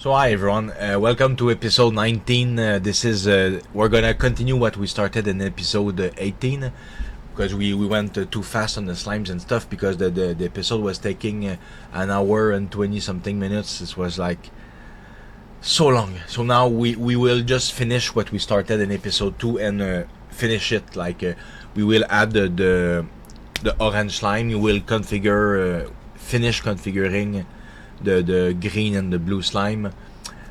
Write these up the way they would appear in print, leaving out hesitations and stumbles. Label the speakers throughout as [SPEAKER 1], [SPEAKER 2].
[SPEAKER 1] So hi everyone, welcome to episode 19. This is we're gonna continue what we started in episode 18 because we went too fast on the slimes and stuff because the episode was taking an hour and 20 something minutes. This was like so long. So now we will just finish what we started in episode 2 and finish it. Like we will add the orange slime. You will configure finish configuring the green and the blue slime.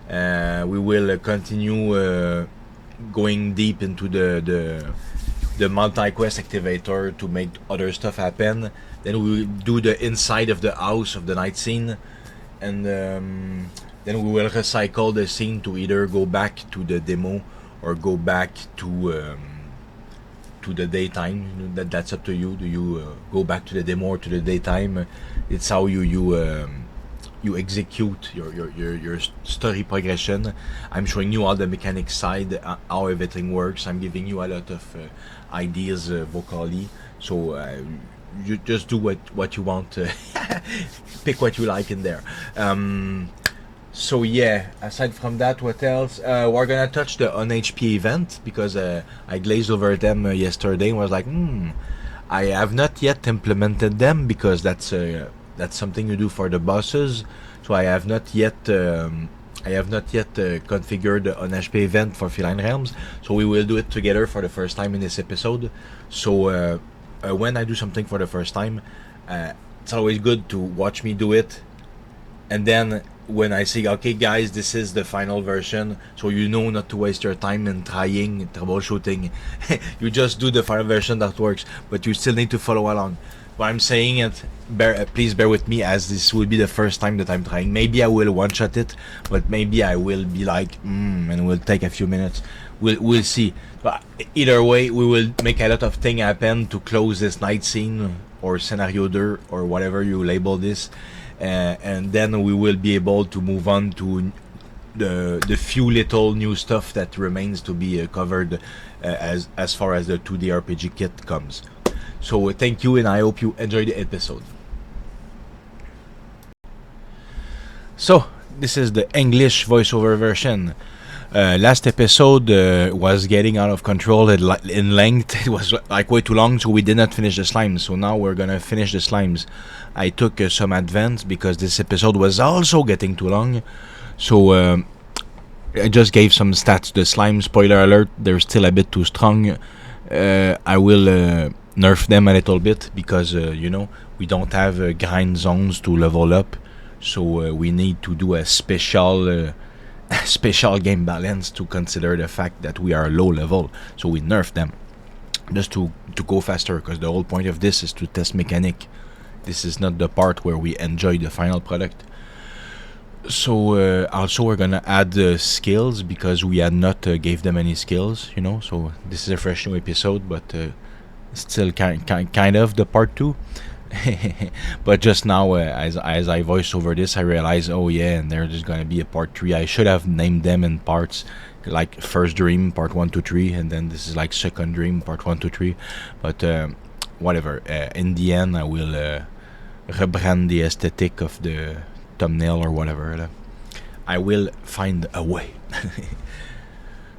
[SPEAKER 1] We will continue going deep into the multi-quest activator to make other stuff happen. Then we will do the inside of the house of the night scene, and then we will recycle the scene to either go back to the demo or go back to the daytime. That's up to you. Do you go back to the demo or to the daytime? It's how you execute your story progression. I'm showing you all the mechanics side, how everything works. I'm giving you a lot of ideas vocally, so you just do what you want. Pick what you like in there. So yeah, aside from that, what else? We're gonna touch the on-HP event because I glazed over them yesterday and was like, I have not yet implemented them because that's something you do for the bosses. So I have not yet configured the on-HP event for Feline Realms. So we will do it together for the first time in this episode. So when I do something for the first time, it's always good to watch me do it, and then when I say, okay guys, this is the final version, so you know not to waste your time in trying troubleshooting. You just do the final version that works, but you still need to follow along. But I'm saying it, please bear with me, as this will be the first time that I'm trying. Maybe I will one-shot it, but maybe I will be like, and it will take a few minutes. We'll see. But either way, we will make a lot of things happen to close this night scene, or scenario 2, or whatever you label this. And then we will be able to move on to the few little new stuff that remains to be covered as far as the 2D RPG kit comes. So thank you, and I hope you enjoy the episode. So this is the English voiceover version. Last episode was getting out of control in length. It was like way too long, so we did not finish the slimes. So now we're gonna finish the slimes. I took some advance because this episode was also getting too long. So I just gave some stats to the slime. Spoiler alert, they're still a bit too strong. I will nerf them a little bit because we don't have grind zones to level up. So we need to do a special game balance to consider the fact that we are low level, so we nerf them just to go faster, because the whole point of this is to test mechanic. This is not the part where we enjoy the final product. So also we're gonna add skills because we had not gave them any skills, so this is a fresh new episode, but still kind of the part 2. But just now, as I voice over this, I realize, oh yeah, and there's gonna be a part 3. I should have named them in parts, like first dream part 1 to 3, and then this is like second dream part 1 to 3. But whatever. In the end, I will rebrand the aesthetic of the thumbnail or whatever. I will find a way.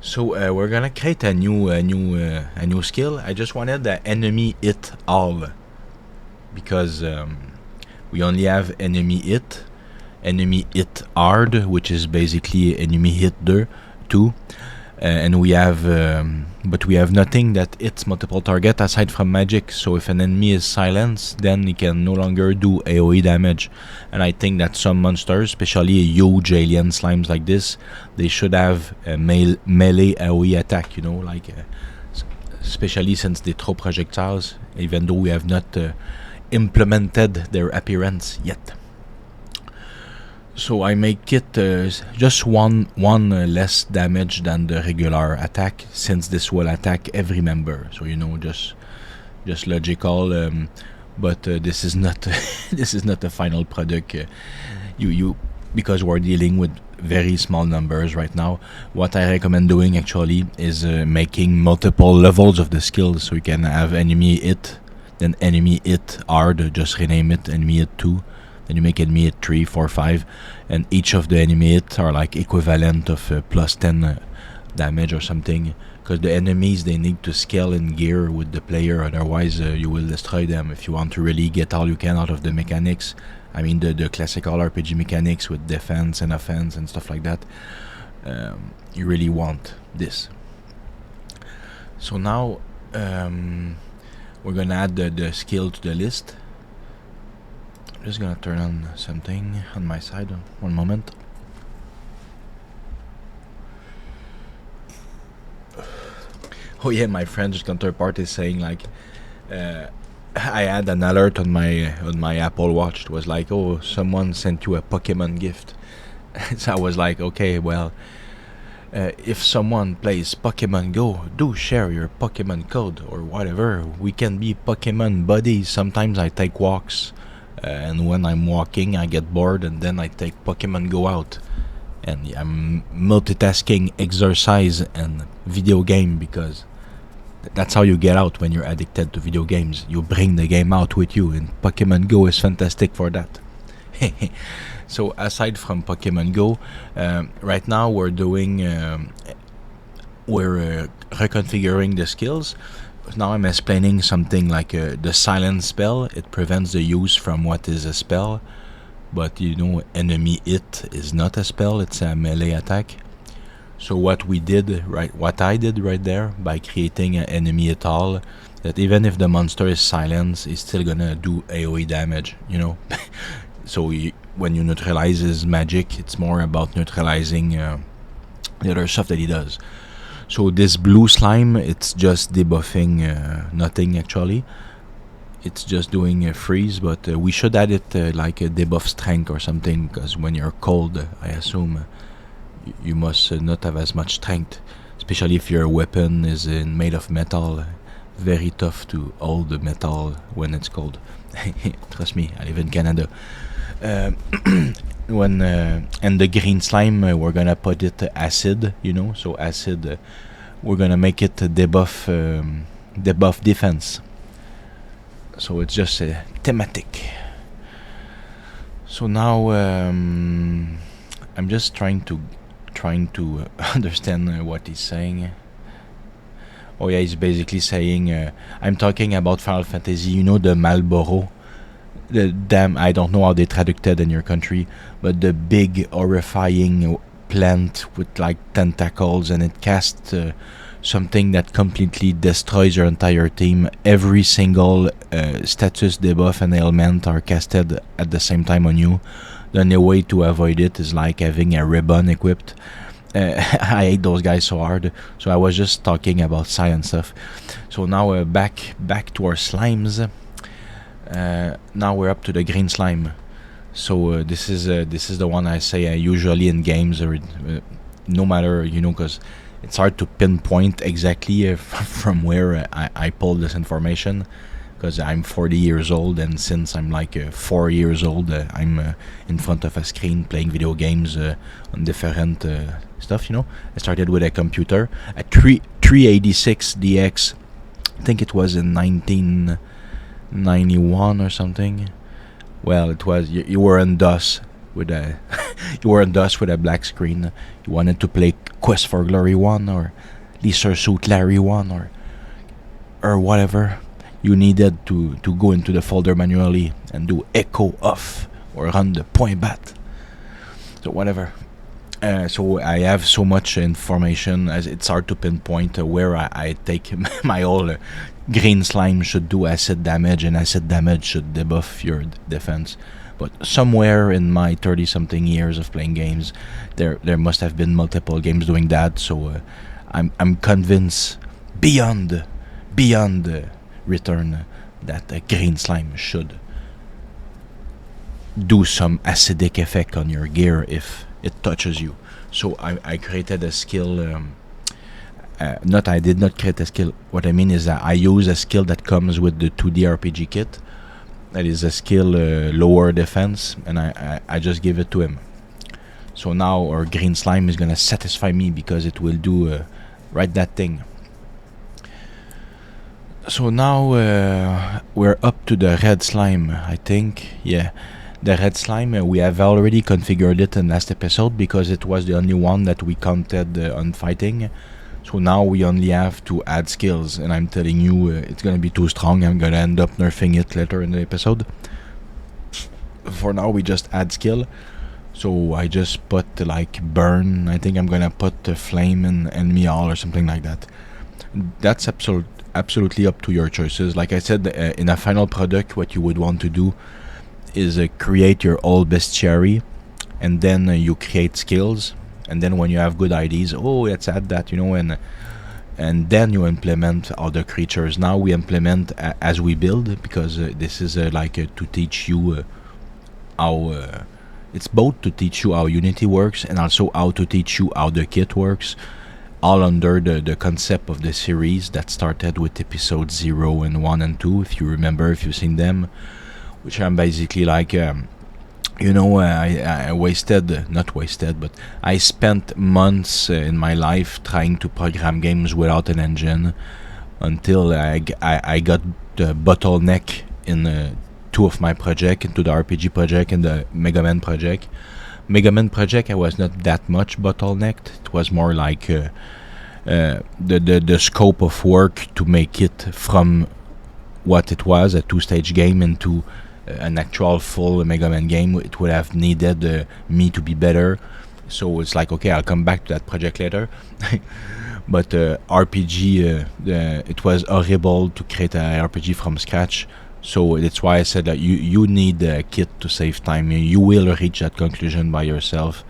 [SPEAKER 1] So we're gonna create a new skill. I just wanted the enemy hit all, because we only have enemy hit hard, which is basically enemy hit 2, and we have but we have nothing that hits multiple target aside from magic. So if an enemy is silenced, then he can no longer do AoE damage. And I think that some monsters, especially huge alien slimes like this, they should have a melee AoE attack, especially since they throw projectiles, even though we have not implemented their appearance yet. So I make it just one less damage than the regular attack, since this will attack every member. So just logical. But this is not this is not the final product. Because we're dealing with very small numbers right now. What I recommend doing actually is making multiple levels of the skills, so you can have enemy hit, then enemy hit hard. Just rename it enemy hit 2. then you make enemy hit 3, 4, 5, and each of the enemy hits are like equivalent of plus 10 damage or something, because the enemies, they need to scale in gear with the player, otherwise you will destroy them. If you want to really get all you can out of the mechanics, I mean the classical RPG mechanics with defense and offense and stuff like that, you really want this. So now we're gonna add the skill to the list. I'm just gonna turn on something on my side. One moment. Oh yeah, my French counterpart is saying like, I had an alert on my Apple Watch. It was like, oh, someone sent you a Pokemon gift. So I was like, okay, well, if someone plays Pokemon Go, do share your Pokemon code or whatever. We can be Pokemon buddies. Sometimes I take walks, and when I'm walking, I get bored, and then I take Pokemon Go out. And I'm multitasking exercise and video game, because that's how you get out when you're addicted to video games. You bring the game out with you, and Pokemon Go is fantastic for that. So aside from Pokemon Go, right now we're doing reconfiguring the skills. Now I'm explaining something like the silence spell. It prevents the use from what is a spell, but you know, enemy hit is not a spell, it's a melee attack. So what I did right there, by creating an enemy hit all, that even if the monster is silenced, it's still gonna do AoE damage, you know. So when you neutralize his magic, it's more about neutralizing the other stuff that he does. So this blue slime, it's just debuffing nothing actually. It's just doing a freeze, but we should add it like a debuff strength or something, because when you're cold, I assume you must not have as much strength, especially if your weapon is made of metal. Very tough to hold the metal when it's cold. Trust me, I live in Canada. When and the green slime, we're gonna put it acid, you know. So acid, we're gonna make it a debuff defense. So it's just thematic. So now I'm just trying to understand what he's saying. Oh yeah, he's basically saying I'm talking about Final Fantasy. You know, the Marlboro, the damn, I don't know how they traduced in your country, but the big horrifying plant with like tentacles, and it casts something that completely destroys your entire team. Every single status debuff and ailment are casted at the same time on you. The only way to avoid it is like having a ribbon equipped. I hate those guys so hard. So I was just talking about science stuff. So now back to our slimes. Now we're up to the green slime. So this is the one I say usually in games, or no matter, you know, because it's hard to pinpoint exactly from where I pulled this information, because I'm 40 years old, and since I'm like 4 years old, I'm in front of a screen playing video games on different stuff, you know. I started with a computer, a 386 DX, I think it was in 1991 or something. Well, it was, you were in DOS with a you were in DOS with a black screen. You wanted to play Quest for Glory 1 or Leisure Suit Larry 1 or whatever. You needed to go into the folder manually and do echo off or run the point bat. So whatever. So I have so much information as it's hard to pinpoint where I take my whole green slime should do acid damage, and acid damage should debuff your defense. But somewhere in my 30-something years of playing games, there must have been multiple games doing that. So I'm convinced beyond return that a green slime should do some acidic effect on your gear if it touches you. So I created a skill. I did not create a skill. What I mean is that I use a skill that comes with the 2D RPG kit. That is a skill lower defense, and I just give it to him. So now our green slime is gonna satisfy me, because it will do right that thing. So now we're up to the red slime, I think. Yeah. The red slime, we have already configured it in last episode because it was the only one that we counted on fighting. So now we only have to add skills, and I'm telling you, it's gonna be too strong. I'm gonna end up nerfing it later in the episode. For now, we just add skill. So I just put like burn. I think I'm gonna put flame and enemy all or something like that. That's absolutely up to your choices. Like I said, in a final product, what you would want to do is create your old bestiary, and then you create skills. And then when you have good ideas, oh, let's add that, and then you implement other creatures. Now we implement as we build, because this is to teach you how it's both to teach you how Unity works and also how to teach you how the kit works, all under the concept of the series that started with episode 0 and 1 and 2, if you remember, if you've seen them, which I'm basically like I not wasted, but I spent months in my life trying to program games without an engine until I got the bottleneck in 2 of my projects, into the RPG project and the Mega Man project. Mega Man project, I was not that much bottlenecked. It was more like the scope of work to make it from what it was, a 2-stage game, into an actual full Mega Man game. It would have needed me to be better. So it's like, okay, I'll come back to that project later. But RPG, it was horrible to create an RPG from scratch. So that's why I said that you need a kit to save time. You will reach that conclusion by yourself.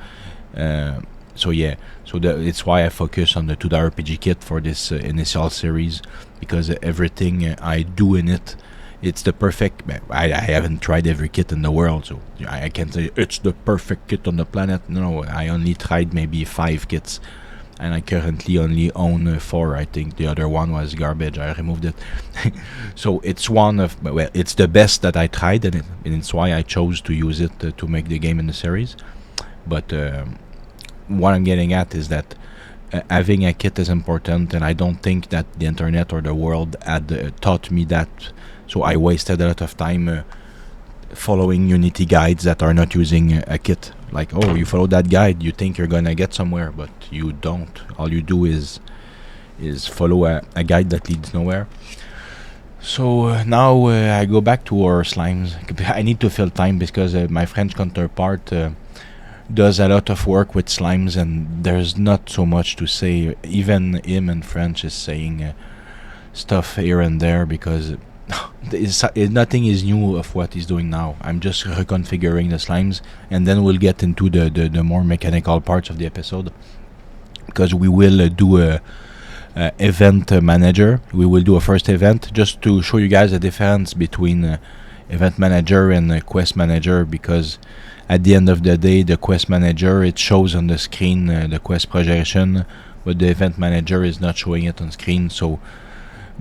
[SPEAKER 1] So it's why I focus on the 2D RPG kit for this initial series, because everything I do in it, it's the perfect. I haven't tried every kit in the world, so I can't say it's the perfect kit on the planet. No, I only tried maybe 5 kits, and I currently only own 4. I think the other one was garbage. I removed it. So it's it's the best that I tried, and it's why I chose to use it to make the game in the series. But what I'm getting at is that having a kit is important, and I don't think that the internet or the world had taught me that. So I wasted a lot of time following Unity guides that are not using a kit. Like, oh, you follow that guide, you think you're gonna get somewhere, but you don't. All you do is follow a guide that leads nowhere. So now I go back to our slimes. I need to fill time because my French counterpart does a lot of work with slimes, and there's not so much to say. Even him in French is saying stuff here and there, because nothing is new of what he's doing now. I'm just reconfiguring the slimes, and then we'll get into the more mechanical parts of the episode, because we will do a event manager. We will do a first event just to show you guys the difference between event manager and quest manager, because at the end of the day, the quest manager, it shows on the screen the quest projection, but the event manager is not showing it on screen. So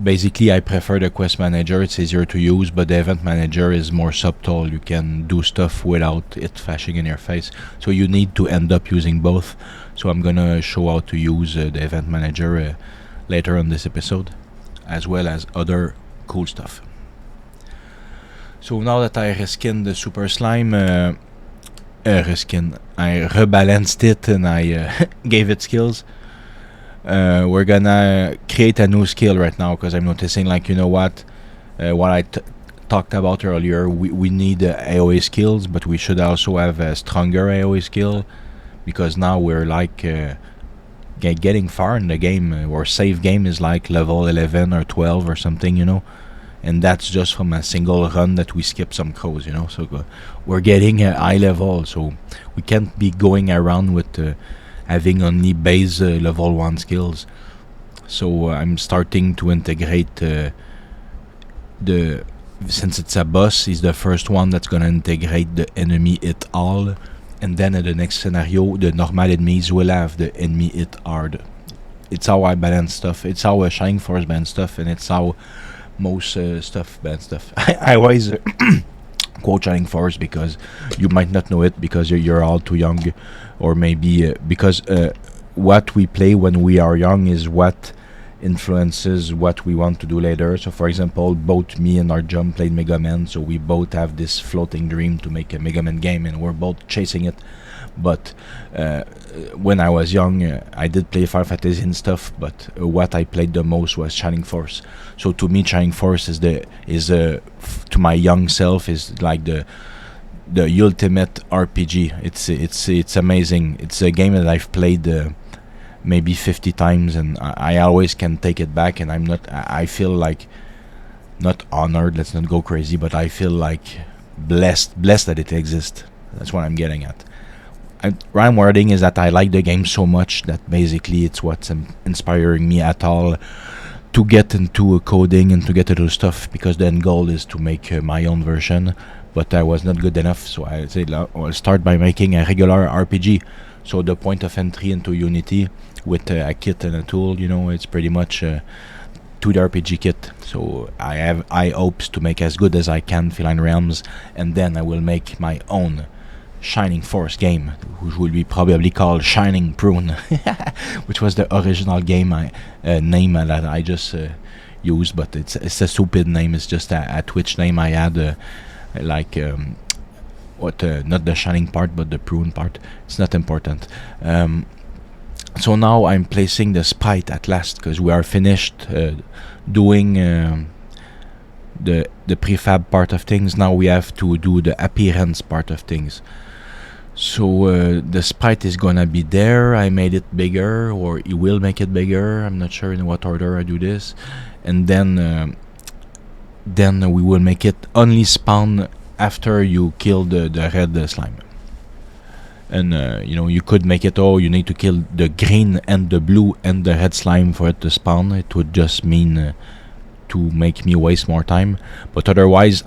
[SPEAKER 1] basically I prefer the quest manager. It's easier to use, but the event manager is more subtle. You can do stuff without it flashing in your face, so you need to end up using both. So I'm gonna show how to use the event manager later on this episode, as well as other cool stuff. So now that I reskinned the super slime, I rebalanced it and I gave it skills. We're gonna create a new skill right now, because I'm noticing, like, what I talked about earlier, we need AoE skills, but we should also have a stronger AoE skill, because now we're like getting far in the game. Our save game is like level 11 or 12 or something, and that's just from a single run that we skip some crows, so we're getting a high level, so we can't be going around with having only base level 1 skills. So I'm starting to integrate since it's a boss, he's the first one that's gonna integrate the enemy hit all, and then in the next scenario the normal enemies will have the enemy hit hard. It's how I balance stuff. It's how Shining Force balance stuff, and it's how most stuff balance stuff. I always quote Shining Force because you might not know it, because you're all too young, or maybe because what we play when we are young is what influences what we want to do later. So for example, both me and our John played Mega Man, so we both have this floating dream to make a Mega Man game, and we're both chasing it. But when I was young, I did play Final Fantasy and stuff, but what I played the most was Shining Force. So to me, Shining Force is to my young self is like the ultimate RPG. It's amazing. It's a game that I've played maybe 50 times, and I always can take it back, and I feel like not honored, let's not go crazy, but I feel like blessed that it exists. That's what I'm getting at. What I'm wording is that I like the game so much that basically it's what's inspiring me at all to get into coding and to get into stuff, because the end goal is to make my own version, but I was not good enough, so I said I'll start by making a regular RPG. So the point of entry into Unity with a kit and a tool, it's pretty much to the RPG kit. So I have high hopes to make as good as I can Feline Realms, and then I will make my own Shining Force game, which will be probably called Shining Prune, which was the original game name that I just used, but it's a stupid name. It's just a Twitch name I had, not the shining part, but the prune part. It's not important. So now I'm placing the spite at last, because we are finished doing the prefab part of things. Now we have to do the appearance part of things. So the sprite is gonna be there. I made it bigger, or you will make it bigger. I'm not sure in what order I do this, and then we will make it only spawn after you kill the red slime. And you could make it, you need to kill the green and the blue and the red slime for it to spawn. It would just mean to make me waste more time, but otherwise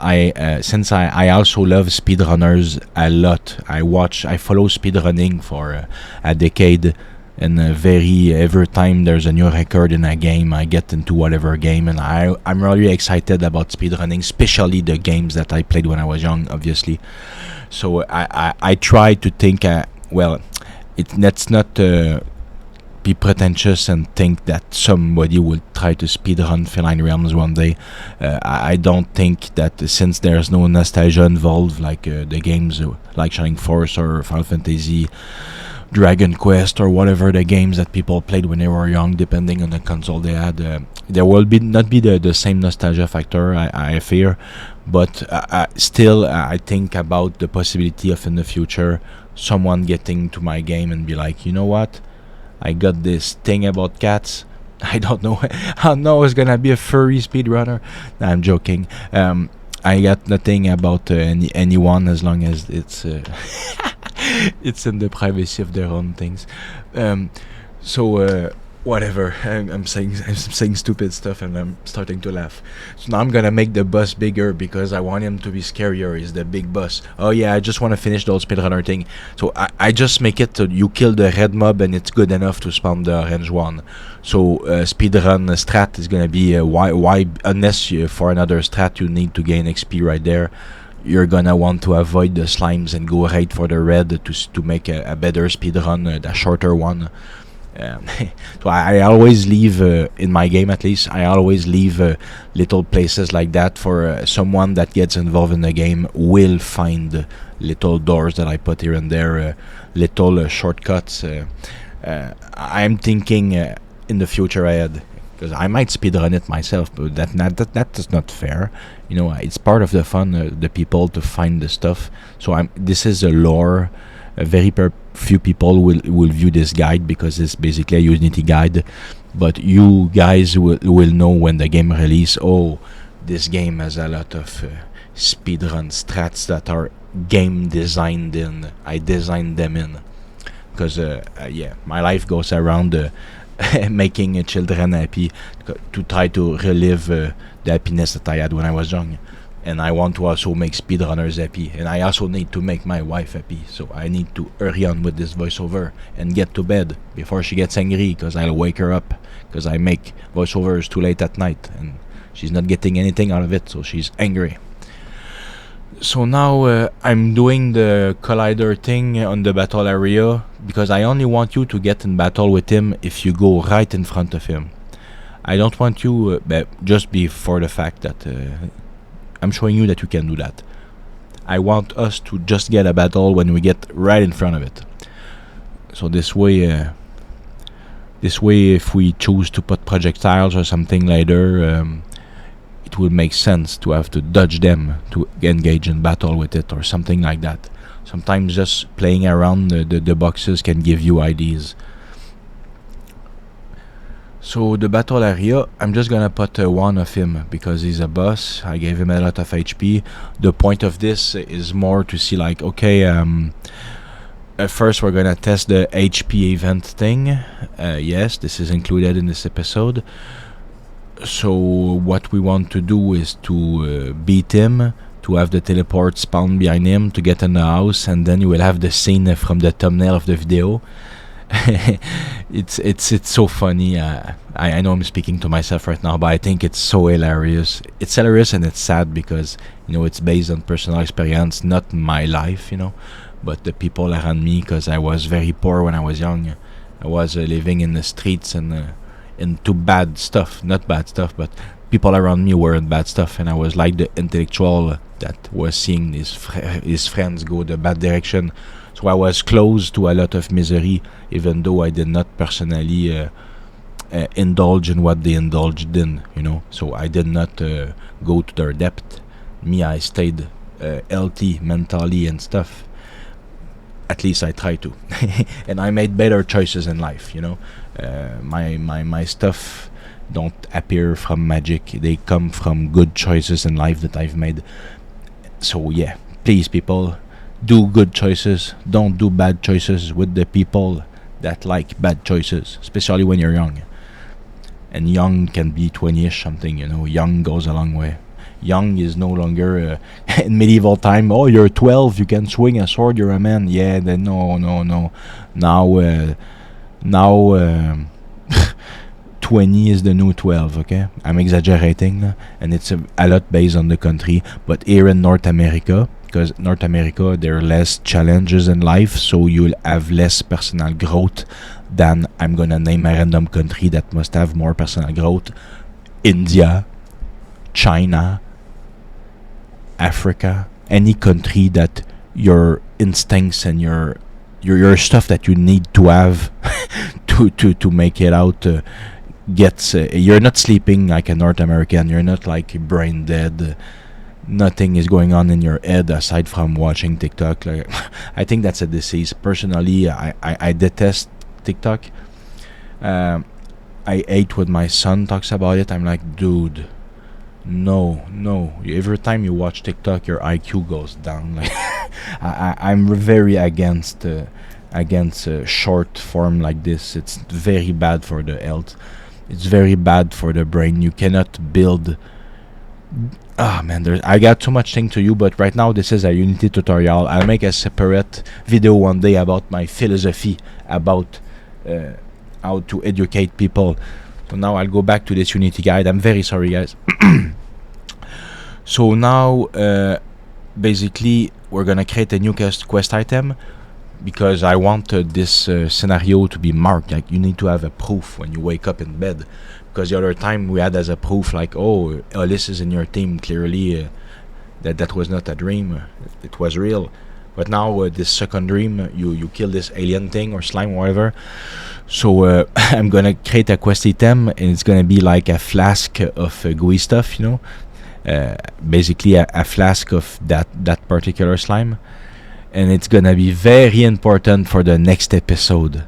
[SPEAKER 1] since I also love speedrunners a lot. I follow speedrunning for a decade, and every time there's a new record in a game, I get into whatever game, and I'm really excited about speedrunning, especially the games that I played when I was young, obviously. So I try to think let's not be pretentious and think that somebody will try to speedrun Feline Realms one day. I don't think that, since there's no nostalgia involved, like the games like Shining Force or Final Fantasy, Dragon Quest, or whatever the games that people played when they were young, depending on the console they had, there will not be the same nostalgia factor, I fear. But still, I think about the possibility of, in the future, someone getting to my game and be like, you know what, I got this thing about cats. I don't know how no it's gonna be a furry speedrunner. Nah, I'm joking. I got nothing about anyone, as long as it's it's in the privacy of their own things. Whatever. I'm saying stupid stuff, and I'm starting to laugh. So now I'm gonna make the boss bigger, because I want him to be scarier. He's the big boss. Oh yeah, I just want to finish the old speedrunner thing. So I just make it so you kill the red mob and it's good enough to spawn the orange one. So speedrun strat is gonna be why unless for another strat you need to gain XP right there, you're gonna want to avoid the slimes and go right for the red to make a better speedrun, a shorter one. So I always leave, in my game at least, I always leave little places like that for someone that gets involved in the game will find little doors that I put here and there, little shortcuts. I'm thinking in the future ahead, because I might speedrun it myself, but that is not fair. It's part of the fun, the people to find the stuff. So this is a lore. Very few people will view this guide, because it's basically a Unity guide, but you guys will know when the game release, this game has a lot of speedrun strats that are game designed in. I designed them in, because my life goes around making children happy, to try to relive the happiness that I had when I was young. And I want to also make speedrunners happy, and I also need to make my wife happy, so I need to hurry on with this voiceover and get to bed before she gets angry, because I'll wake her up, because I make voiceovers too late at night and she's not getting anything out of it, so she's angry. So now I'm doing the collider thing on the battle area, because I only want you to get in battle with him if you go right in front of him. I don't want you, just be for the fact that I'm showing you that you can do that. I want us to just get a battle when we get right in front of it. So this way, if we choose to put projectiles or something later, it will make sense to have to dodge them to engage in battle with it or something like that. Sometimes just playing around the boxes can give you ideas. So the battle area, I'm just gonna put one of him because he's a boss. I gave him a lot of HP. The point of this is more to see like, okay, first we're gonna test the HP event thing. Yes, this is included in this episode. So what we want to do is to beat him, to have the teleport spawn behind him, to get in the house, and then you will have the scene from the thumbnail of the video. It's so funny. I know I'm speaking to myself right now, but I think it's so hilarious. It's hilarious and it's sad because, you know, it's based on personal experience, not my life, you know, but the people around me, because I was very poor when I was young. I was living in the streets and into bad stuff, not bad stuff, but people around me were in bad stuff, and I was like the intellectual that was seeing his friends go the bad direction. So I was close to a lot of misery, even though I did not personally indulge in what they indulged in, you know. So I did not go to their depth. Me, I stayed healthy mentally and stuff. At least I tried to. And I made better choices in life, you know. My stuff don't appear from magic. They come from good choices in life that I've made. So yeah, please people, do good choices. Don't do bad choices with the people that like bad choices, especially when you're young. And young can be 20-ish something, you know. Young goes a long way. Young is no longer in medieval time. Oh, you're 12, you can swing a sword, you're a man. Yeah, then no. Now 20 is the new 12, okay? I'm exaggerating, and it's a lot based on the country. But here in North America, because North America, there are less challenges in life, so you'll have less personal growth than, I'm gonna name a random country that must have more personal growth. India, China, Africa, any country that your instincts and your stuff that you need to have to make it out gets you're not sleeping like a North American, you're not like brain dead, nothing is going on in your head aside from watching TikTok. Like, I think that's a disease. Personally, I detest TikTok. I hate when my son talks about it. I'm like, dude, no. Every time you watch TikTok, your IQ goes down. Like, I'm very against short form like this. It's very bad for the health. It's very bad for the brain. You cannot build. I got too much thing to you, but right now this is a Unity tutorial. I'll make a separate video one day about my philosophy about how to educate people. So now I'll go back to this Unity guide. I'm very sorry, guys. So now basically we're gonna create a new quest item, because I want this scenario to be marked. Like, you need to have a proof when you wake up in bed, because the other time we had as a proof like, oh, Alice is in your team, clearly that was not a dream, it was real. But now this second dream, you kill this alien thing or slime or whatever. So I'm gonna create a quest item, and it's gonna be like a flask of gooey stuff, you know, basically a flask of that particular slime. And it's gonna be very important for the next episode,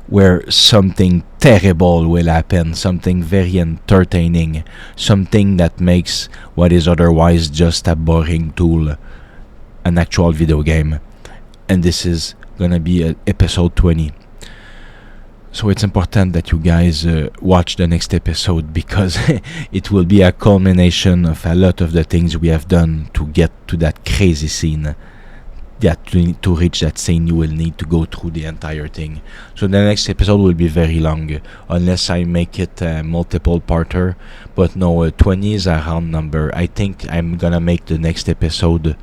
[SPEAKER 1] where something terrible will happen, something very entertaining, something that makes what is otherwise just a boring tool an actual video game. And this is gonna be episode 20. So it's important that you guys watch the next episode, because it will be a culmination of a lot of the things we have done to get to that crazy scene. That to reach that scene, you will need to go through the entire thing. So the next episode will be very long, unless I make it a multiple parter. But no, 20 is a round number. I think I'm gonna make the next episode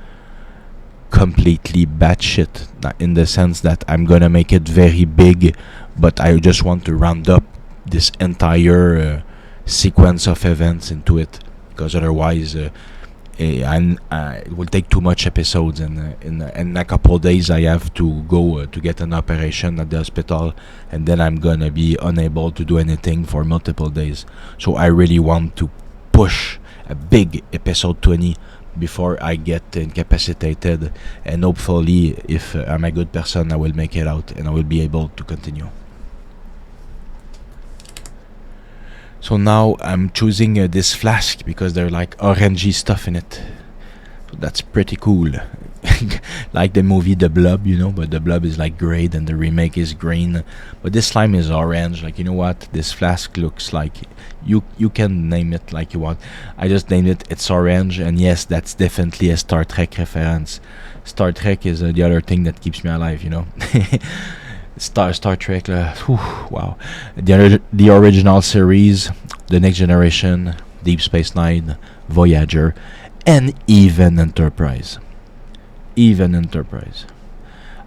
[SPEAKER 1] completely batshit, in the sense that I'm gonna make it very big, but I just want to round up this entire sequence of events into it, because otherwise it will take too much episodes, and in a couple of days I have to go to get an operation at the hospital, and then I'm gonna be unable to do anything for multiple days. So I really want to push a big episode 20 before I get incapacitated, and hopefully if I'm a good person I will make it out and I will be able to continue. So now I'm choosing this flask because they're like orangey stuff in it. So that's pretty cool. Like the movie The Blob, you know, but The Blob is like gray and the remake is green. But this slime is orange. Like, you know what? This flask looks like... You can name it like you want. I just named it. It's orange. And yes, that's definitely a Star Trek reference. Star Trek is the other thing that keeps me alive, you know. Star Trek, wow. The original series, The Next Generation, Deep Space Nine, Voyager, and even Enterprise. Even Enterprise.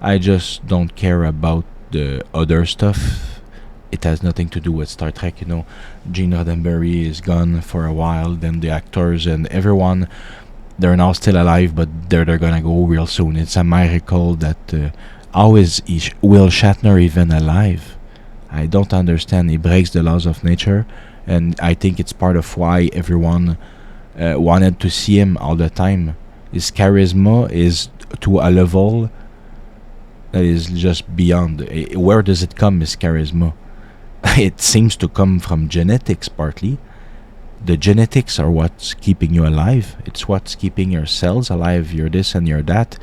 [SPEAKER 1] I just don't care about the other stuff. It has nothing to do with Star Trek, you know. Gene Roddenberry is gone for a while, then the actors and everyone, they're now still alive, but they're gonna go real soon. It's a miracle that... how is Will Shatner even alive? I don't understand. He breaks the laws of nature, and I think it's part of why everyone wanted to see him all the time. His charisma is to a level that is just beyond. Where does it come, his charisma? It seems to come from genetics, partly. The genetics are what's keeping you alive. It's what's keeping your cells alive. You're this and you're that.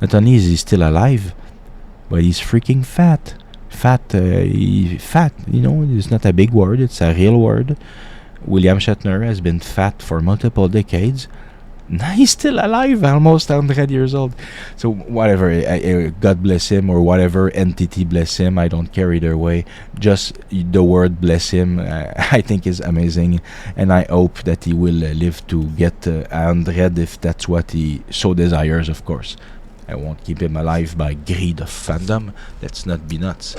[SPEAKER 1] Not only is he still alive, but he's freaking fat. Fat, you know, it's not a big word, it's a real word. William Shatner has been fat for multiple decades. Now he's still alive, almost 100 years old. So whatever, God bless him, or whatever entity bless him, I don't care either way. Just the word bless him, I think is amazing. And I hope that he will live to get 100 if that's what he so desires, of course. I won't keep him alive by greed of fandom. Let's not be nuts.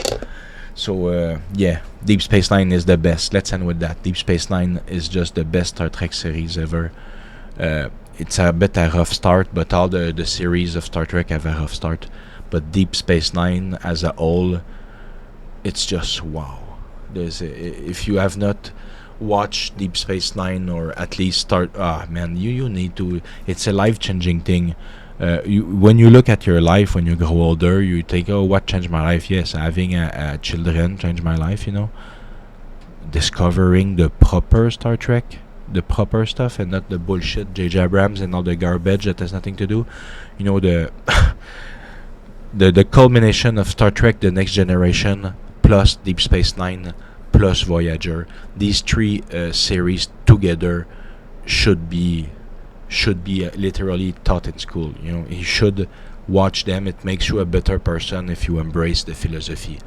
[SPEAKER 1] So, yeah, Deep Space Nine is the best. Let's end with that. Deep Space Nine is just the best Star Trek series ever. It's a bit a rough start, but all the series of Star Trek have a rough start. But Deep Space Nine as a whole, it's just wow. If you have not watched Deep Space Nine, or at least man, you need to. It's a life-changing thing. When you look at your life when you grow older, you think, oh, what changed my life? Yes, having a children changed my life, you know. Discovering the proper Star Trek, the proper stuff, and not the bullshit J.J. Abrams and all the garbage that has nothing to do. You know, the culmination of Star Trek, The Next Generation, plus Deep Space Nine, plus Voyager. These three series together should be literally taught in school. You know, you should watch them. It makes you a better person if you embrace the philosophy,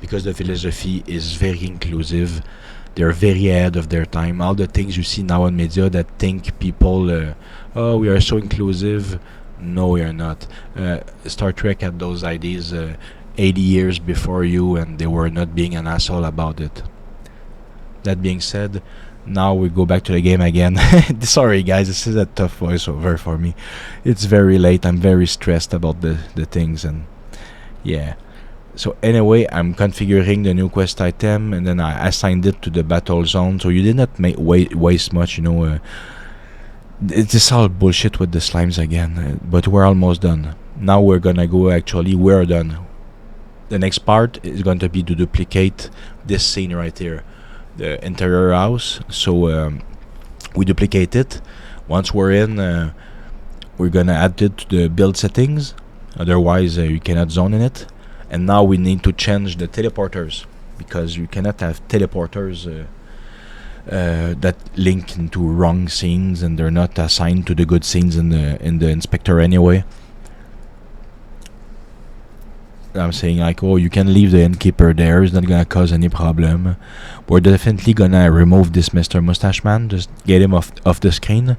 [SPEAKER 1] because the philosophy is very inclusive. They're very ahead of their time. All the things you see now in media that think people, oh, we are so inclusive. No, we are not. Star Trek had those ideas 80 years before you, and they were not being an asshole about it. That being said, now we go back to the game again. Sorry guys, this is a tough voiceover for me. It's very late, I'm very stressed about the things, and yeah. So anyway, I'm configuring the new quest item, and then I assigned it to the battle zone, so you did not waste much, you know. It's all bullshit with the slimes again, but we're almost done. Now we're gonna go, actually, we're done. The next part is going to be to duplicate this scene right here, the interior house. So we duplicate it. Once we're in, we're gonna add it to the build settings, otherwise you cannot zone in it. And now we need to change the teleporters, because you cannot have teleporters that link into wrong scenes, and they're not assigned to the good scenes in the inspector anyway. I'm saying like, oh, you can leave the innkeeper there, it's not gonna cause any problem. We're definitely gonna remove this Mr. Mustache Man, just get him off the screen,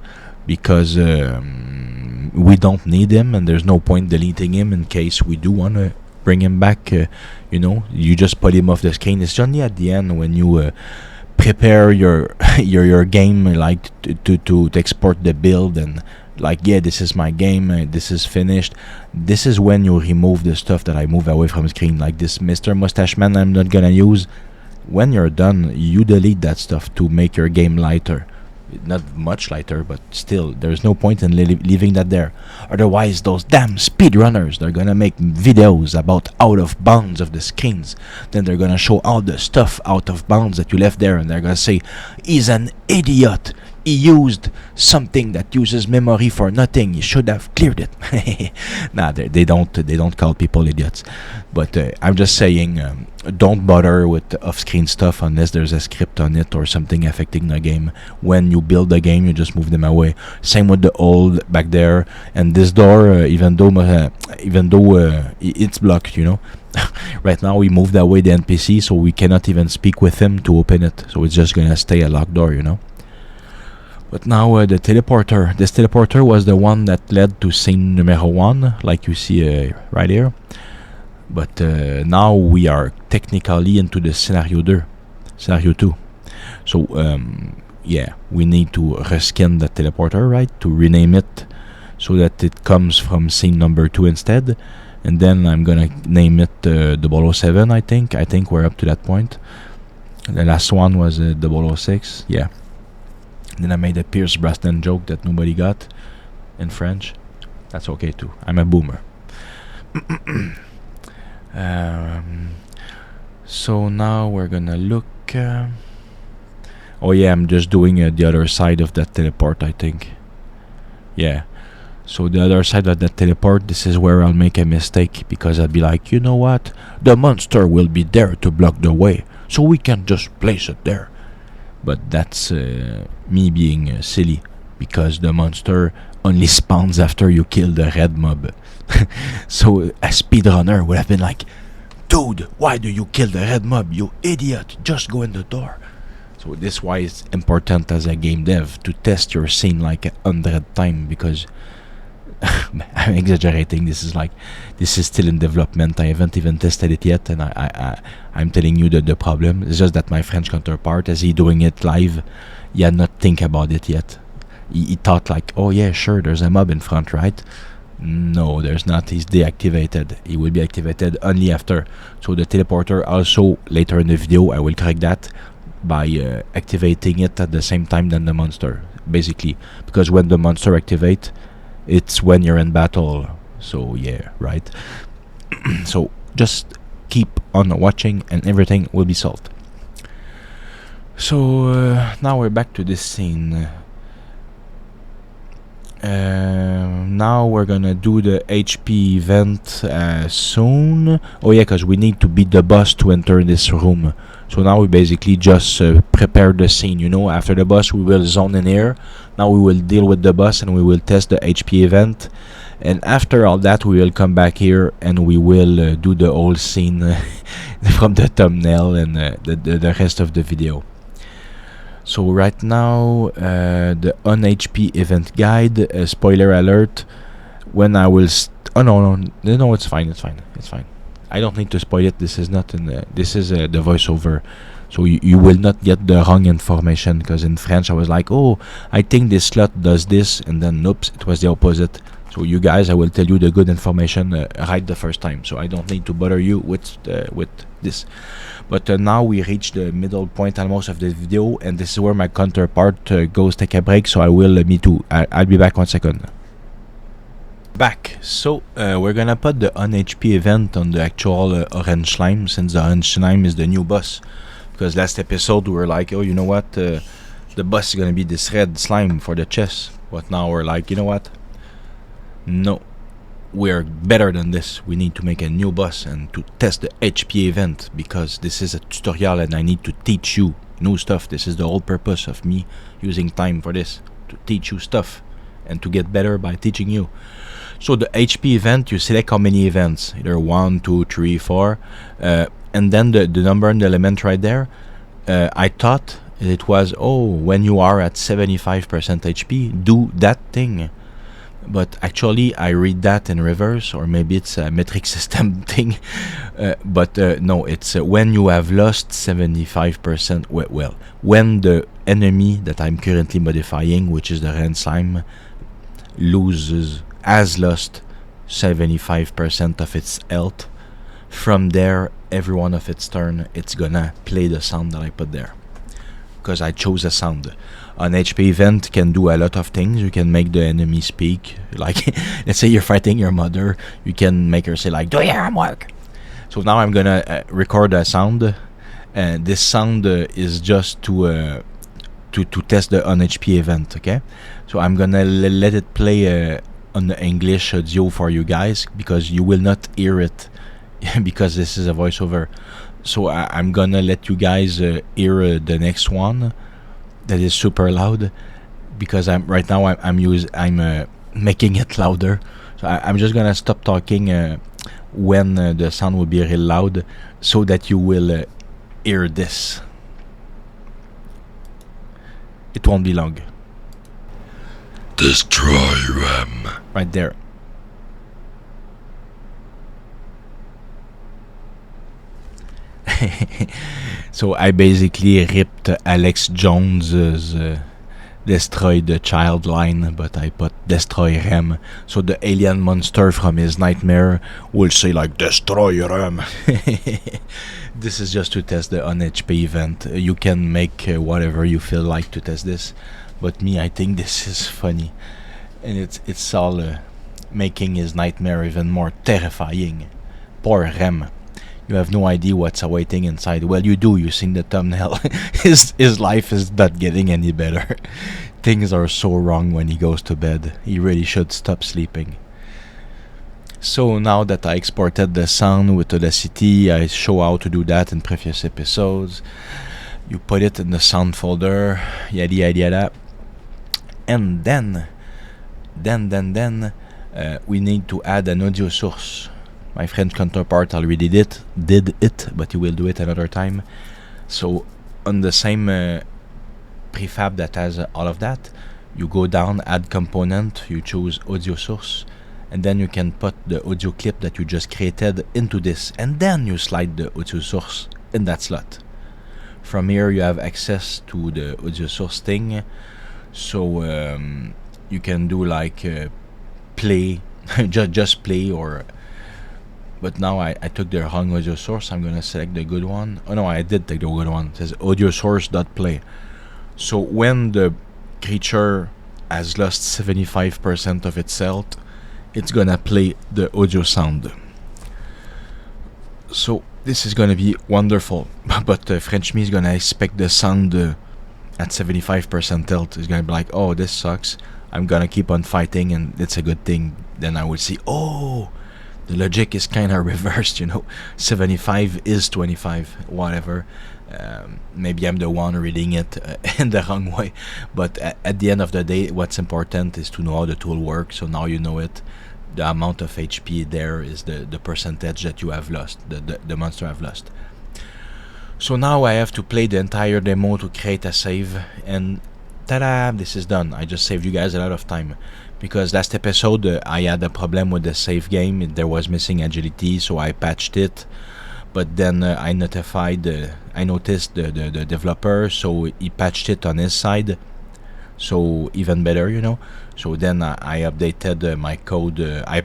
[SPEAKER 1] because we don't need him, and there's no point deleting him in case we do wanna bring him back. You know, you just put him off the screen. It's only at the end when you prepare your your game, like to export the build and like, yeah, this is my game, this is finished. This is when you remove the stuff that I move away from screen, like this Mr. Mustache Man I'm not gonna use. When you're done, you delete that stuff to make your game lighter. Not much lighter, but still, there's no point in leaving that there. Otherwise, those damn speedrunners, they're gonna make videos about out of bounds of the screens. Then they're gonna show all the stuff out of bounds that you left there, and they're gonna say, he's an idiot. He used something that uses memory for nothing. He should have cleared it. Nah, they don't call people idiots. But I'm just saying, don't bother with off-screen stuff unless there's a script on it or something affecting the game. When you build the game, you just move them away. Same with the old back there and this door. Even though it's blocked, you know. Right now we moved away the NPC, so we cannot even speak with him to open it. So it's just gonna stay a locked door, you know. But now this teleporter was the one that led to scene numero 1, like you see right here. But now we are technically into the scenario 2. So yeah, we need to reskin the teleporter, right, to rename it so that it comes from scene number 2 instead. And then I'm gonna name it 007, I think. I think we're up to that point. The last one was 006, yeah. Then I made a Pierce Brosnan joke that nobody got in French. That's okay too. I'm a boomer. So now we're gonna look. Oh yeah, I'm just doing the other side of that teleport, I think. Yeah. So the other side of that teleport, this is where I'll make a mistake, because I'll be like, you know what? The monster will be there to block the way, so we can just place it there. But that's me being silly, because the monster only spawns after you kill the red mob. So a speedrunner would have been like, dude, why do you kill the red mob, you idiot? Just go in the door. So this is why it's important as a game dev to test your scene like 100 times, because I'm exaggerating. This is still in development. I haven't even tested it yet, and I'm telling you that the problem is just that my French counterpart, as he doing it live, he had not think about it yet. He thought like, oh yeah, sure, there's a mob in front, right? No, there's not. He's deactivated. He will be activated only after. So the teleporter also, later in the video, I will correct that by activating it at the same time than the monster, basically, because when the monster activate, it's when you're in battle. So yeah, right. So just keep on watching and everything will be solved. So now we're back to this scene. Now we're gonna do the HP event soon. Oh yeah, because we need to beat the boss to enter this room. So now we basically just prepare the scene, you know. After the boss we will zone in here. Now we will deal with the boss and we will test the HP event. And after all that we will come back here and we will do the whole scene from the thumbnail and the rest of the video. So right now the on HP event guide, spoiler alert, when I will oh no, it's fine. I don't need to spoil it. This is not in this is the voiceover, so you will not get the wrong information, because in French I was like, oh, I think this slot does this, and then oops, it was the opposite. So you guys, I will tell you the good information right the first time, so I don't need to bother you with this. But now we reach the middle point almost of the video, and this is where my counterpart goes take a break. So I will I'll be back 1 second. Back. So we're gonna put the on HP event on the actual orange slime, since the orange slime is the new boss. Because last episode we were like, oh, you know what, the boss is gonna be this red slime for the chest. But now we're like, you know what, no, we're better than this. We need to make a new boss and to test the HP event, because this is a tutorial and I need to teach you new stuff. This is the whole purpose of me using time for this, to teach you stuff and to get better by teaching you. So the HP event, you select how many events, either 1, 2, 3, 4, and then the number and the element right there. I thought it was, oh, when you are at 75% HP, do that thing. But actually I read that in reverse, or maybe it's a metric system thing. But no, it's when you have lost 75%, well, when the enemy that I'm currently modifying, which is the red slime, has lost 75% of its health. From there, every one of its turn, it's gonna play the sound that I put there, because I chose a sound. An HP event can do a lot of things. You can make the enemy speak. Like, let's say you're fighting your mother, you can make her say like, "Do your homework." So now I'm gonna record a sound. This sound is just to test the on HP event. Okay, so I'm gonna let it play on the English audio for you guys, because you will not hear it because this is a voiceover. So I'm gonna let you guys hear the next one that is super loud, because I'm making it louder. So I'm just gonna stop talking when the sound will be real loud, so that you will hear this. It won't be long. Destroy them. Right there. So I basically ripped Alex Jones's destroy the child line, but I put destroy Rem, so the alien monster from his nightmare will say like, "Destroy Rem." This is just to test the on HP event. You can make whatever you feel like to test this, but me, I think this is funny, and it's all making his nightmare even more terrifying. Poor Rem. You have no idea what's awaiting inside. Well, you do. You seen the thumbnail. His life is not getting any better. Things are so wrong when he goes to bed. He really should stop sleeping. So now that I exported the sound with Audacity, I show how to do that in previous episodes. You put it in the sound folder, yada yada yada, and then we need to add an audio source. My French counterpart already did it, but he will do it another time. So on the same prefab that has all of that, you go down, add component, you choose audio source, and then you can put the audio clip that you just created into this, and then you slide the audio source in that slot. From here you have access to the audio source thing, so you can do like play, just play, or... But now I took the wrong audio source. I'm gonna select the good one. Oh no, I did take the good one. It says audio source.play. So when the creature has lost 75% of its health, it's gonna play the audio sound. So this is gonna be wonderful. But French me is gonna expect the sound at 75% health. It's gonna be like, "Oh, this sucks. I'm gonna keep on fighting, and it's a good thing." Then I will see, oh, the logic is kind of reversed, 75 is 25, whatever. Maybe I'm the one reading it in the wrong way. But at the end of the day, what's important is to know how the tool works. So now you know it. The amount of HP there is the percentage that you have lost, the monster have lost. So now I have to play the entire demo to create a save. And ta-da! This is done. I just saved you guys a lot of time. Because last episode I had a problem with the save game. There was missing agility, so I patched it. But then I noticed the developer, so he patched it on his side. So even better, So then I updated my code. I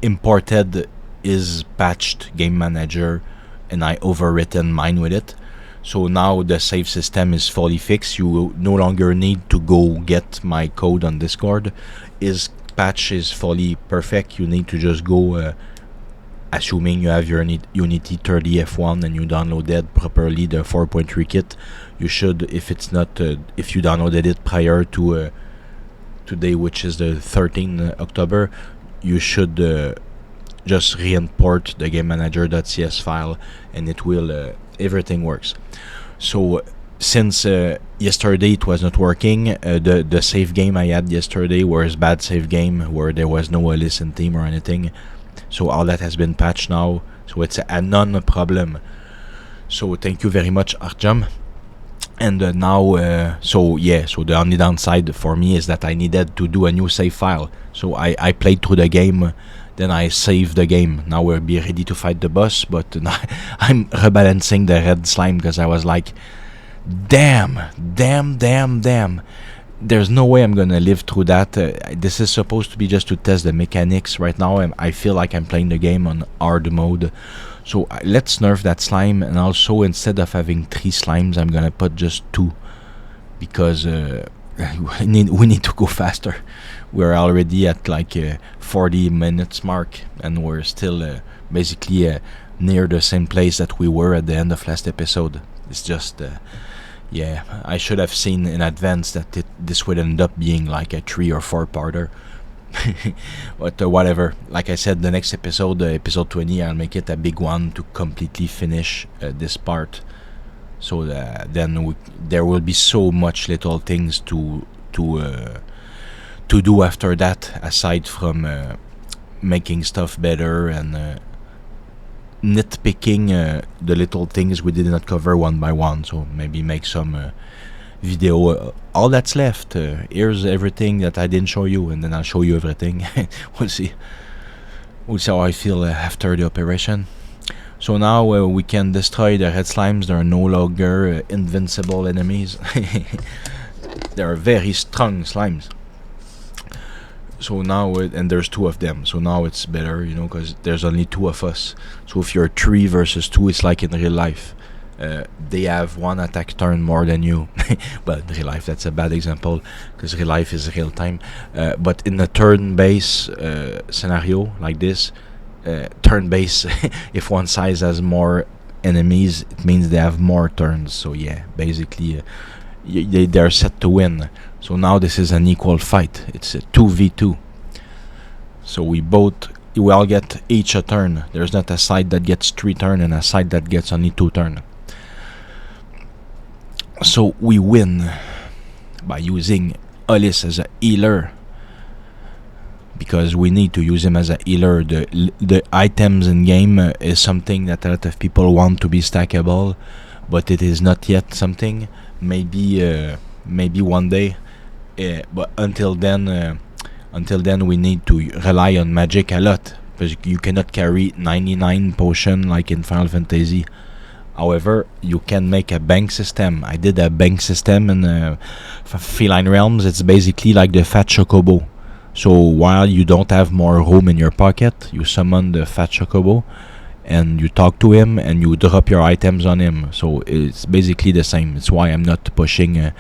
[SPEAKER 1] imported his patched game manager, and I overwritten mine with it. So now the save system is fully fixed. You no longer need to go get my code on Discord. His patch is fully perfect. You need to just go, assuming you have your Unity 30F1 and you downloaded properly the 4.3 kit. You should, if it's not, if you downloaded it prior to today, which is the 13th October, you should just re-import the game manager.cs file, and it will. Everything works. So since yesterday it was not working, the save game I had yesterday was bad save game where there was no listen theme or anything. So all that has been patched now. So it's a non-problem. So thank you very much, Artyom. And now, so the only downside for me is that I needed to do a new save file. So I played through the game. Then I save the game. Now we'll be ready to fight the boss, but I'm rebalancing the red slime because I was like, Damn. There's no way I'm gonna live through that. This is supposed to be just to test the mechanics. Right now I feel like I'm playing the game on hard mode. So let's nerf that slime, and also instead of having 3 slimes, I'm gonna put just 2, because we need to go faster. We're already at like 40 minutes mark, and we're still basically near the same place that we were at the end of last episode. It's just yeah, I should have seen in advance that this would end up being like a 3 or 4 parter. But whatever, like I said, the next episode, episode 20, I'll make it a big one to completely finish this part. So then there will be so much little things to do after that, aside from making stuff better and nitpicking the little things we did not cover one by one. So maybe make some video. All that's left, here's everything that I didn't show you, and then I'll show you everything. We'll see how I feel after the operation. So now we can destroy the red slimes. They are no longer invincible enemies. They are very strong slimes. So now, and there's 2 of them, so now it's better, you know, because there's only 2 of us. So if you're 3 versus 2, it's like in real life. They have 1 attack turn more than you. Well, in real life, that's a bad example, because real life is real time. But in a turn-based scenario like this, turn-based, if one side has more enemies, it means they have more turns. So yeah, basically, they're set to win. So now this is an equal fight. It's a 2v2. So we all get each a turn. There's not a side that gets 3 turns and a side that gets only 2 turns. So we win by using Ulyss as a healer, because we need to use him as a healer. The items in game is something that a lot of people want to be stackable, but it is not yet something. Maybe one day. But until then we need to rely on magic a lot, because you cannot carry 99 potion like in Final Fantasy. However, you can make a bank system. I did a bank system in Feline Realms. It's basically like the Fat Chocobo. So while you don't have more room in your pocket, you summon the Fat Chocobo and you talk to him and you drop your items on him. So it's basically the same. It's why I'm not pushing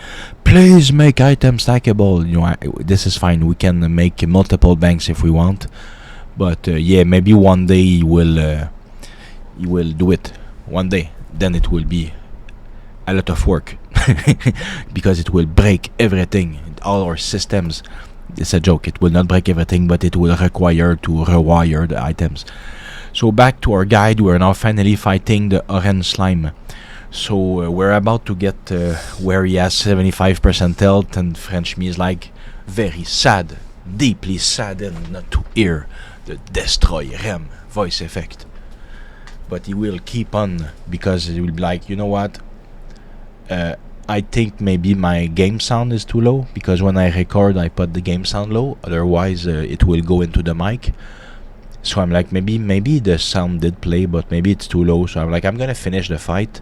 [SPEAKER 1] please make items stackable. You know, this is fine. We can make multiple banks if we want. But yeah, maybe one day you will do it. One day. Then it will be a lot of work. Because it will break everything, all our systems. It's a joke. It will not break everything, but it will require to rewire the items. So back to our guide. We are now finally fighting the orange slime. So we're about to get where he has 75% health, and French me is like very sad, deeply saddened not to hear the Destroy Rem voice effect. But he will keep on, because he will be like, you know what? I think maybe my game sound is too low, because when I record I put the game sound low, otherwise it will go into the mic. So I'm like, maybe the sound did play, but maybe it's too low. So I'm like, I'm gonna finish the fight,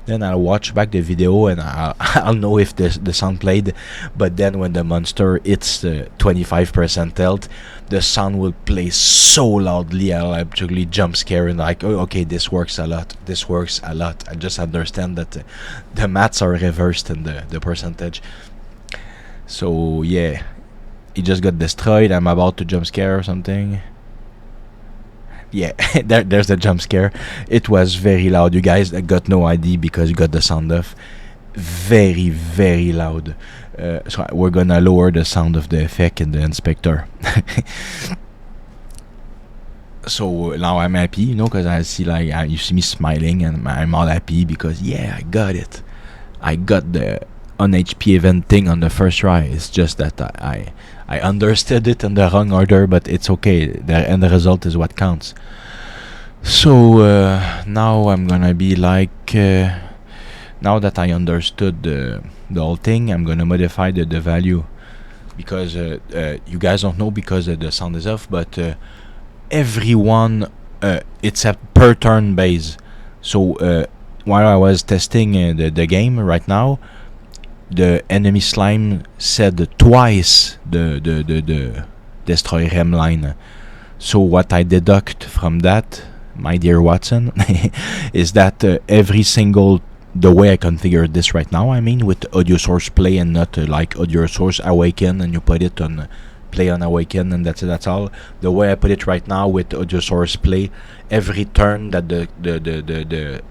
[SPEAKER 1] then I'll watch back the video and I'll know if the sound played. But then when the monster hits the 25% health, the sound will play so loudly I'll actually jump scare and like, oh, okay, this works a lot. I just understand that the maths are reversed in the percentage. So yeah, he just got destroyed. I'm about to jump scare or something. Yeah, there's the jump scare. It was very loud. You guys got no idea because you got the sound off. Very, very loud. So we're gonna lower the sound of the effect in the inspector. So now I'm happy, you know, because I see like you see me smiling and I'm all happy because yeah, I got it. I got the on HP event thing on the first try. It's just that I understood it in the wrong order, but it's okay. The end result is what counts. So now I'm gonna be like, now that I understood the whole thing, I'm gonna modify the value, because you guys don't know because the sound is off, but everyone it's a per turn base. So while I was testing the game right now, the enemy slime said twice the destroy Rem line. So what I deduct from that, my dear Watson, is that every single, the way I configured this right now, I mean with audio source play and not like audio source awaken and you put it on play on awaken and that's all. The way I put it right now with audio source play, every turn that the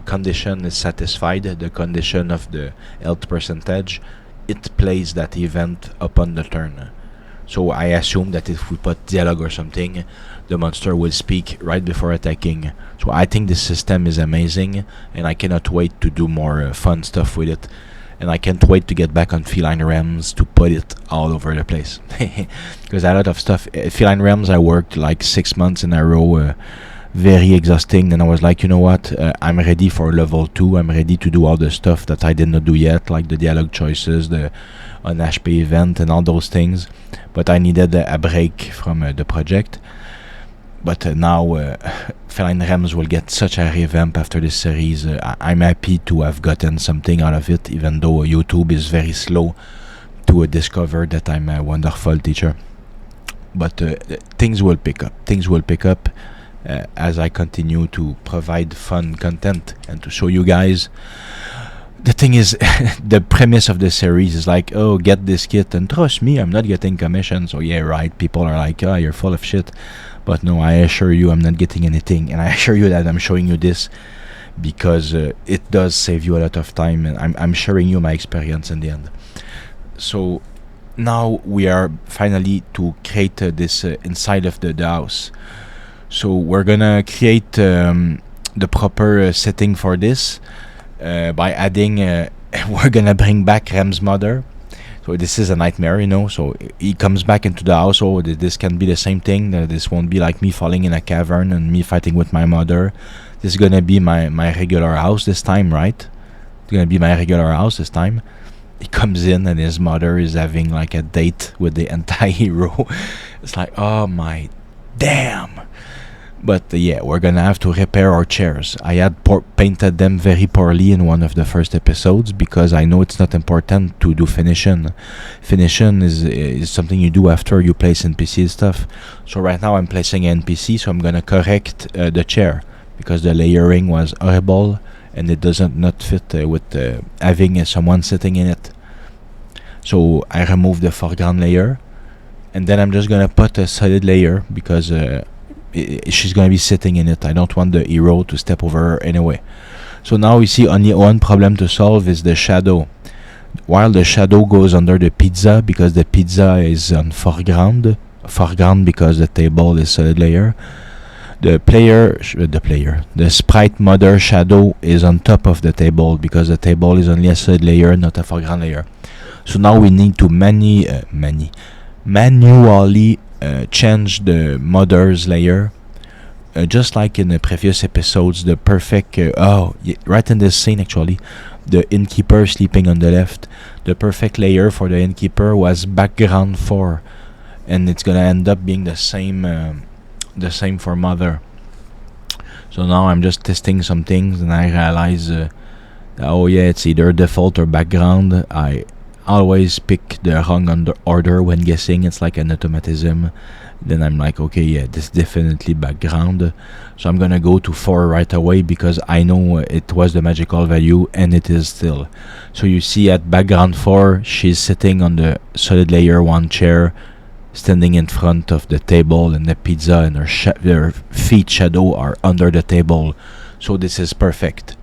[SPEAKER 1] condition is satisfied, the condition of the health percentage, it plays that event upon the turn. So I assume that if we put dialogue or something, the monster will speak right before attacking. So I think this system is amazing, and I cannot wait to do more fun stuff with it. And I can't wait to get back on Feline Realms to put it all over the place. Because a lot of stuff, Feline Realms, I worked like 6 months in a row, very exhausting. And I was like, you know what, I'm ready for level 2. I'm ready to do all the stuff that I did not do yet, like the dialogue choices, the an HP event and all those things. But I needed a break from the project. But now Feline Realms will get such a revamp after this series. I'm happy to have gotten something out of it, even though YouTube is very slow to discover that I'm a wonderful teacher. But things will pick up. Things will pick up as I continue to provide fun content and to show you guys. The thing is, the premise of the series is like, oh, get this kit, and trust me, I'm not getting commission. So yeah, right, people are like, oh, you're full of shit. But no, I assure you I'm not getting anything, and I assure you that I'm showing you this because it does save you a lot of time, and I'm sharing you my experience in the end. So now we are finally to create this inside of the house. So we're gonna create the proper setting for this. By adding, we're gonna bring back Rem's mother. So this is a nightmare, you know. So he comes back into the house. Oh, this can be the same thing. This won't be like me falling in a cavern and me fighting with my mother. This is gonna be my regular house this time, right? It's gonna be my regular house this time. He comes in and his mother is having like a date with the AntiHero. It's like, oh my damn. But yeah, we're gonna have to repair our chairs. I had painted them very poorly in one of the first episodes because I know it's not important to do finishing. Finishing is something you do after you place NPC stuff. So right now I'm placing NPC, so I'm gonna correct the chair because the layering was horrible and it doesn't not fit with having someone sitting in it. So I remove the foreground layer, and then I'm just gonna put a solid layer because she's gonna be sitting in it. I don't want the hero to step over her anyway. So now we see only one problem to solve is the shadow. While the shadow goes under the pizza because the pizza is on foreground because the table is solid layer. The sprite mother shadow is on top of the table because the table is only a solid layer, not a foreground layer. So now we need to manually change the mother's layer, just like in the previous episodes. The perfect right in this scene actually, the innkeeper sleeping on the left, the perfect layer for the innkeeper was background 4, and it's gonna end up being the same for mother. So now I'm just testing some things and I realize oh yeah, it's either default or background. I always pick the wrong order when guessing. It's like an automatism. Then I'm like, okay, yeah, this is definitely background. So I'm gonna go to 4 right away because I know it was the magical value and it is still. So you see at background 4, she's sitting on the solid layer 1 chair, standing in front of the table, and the pizza and her feet shadow are under the table. So this is perfect.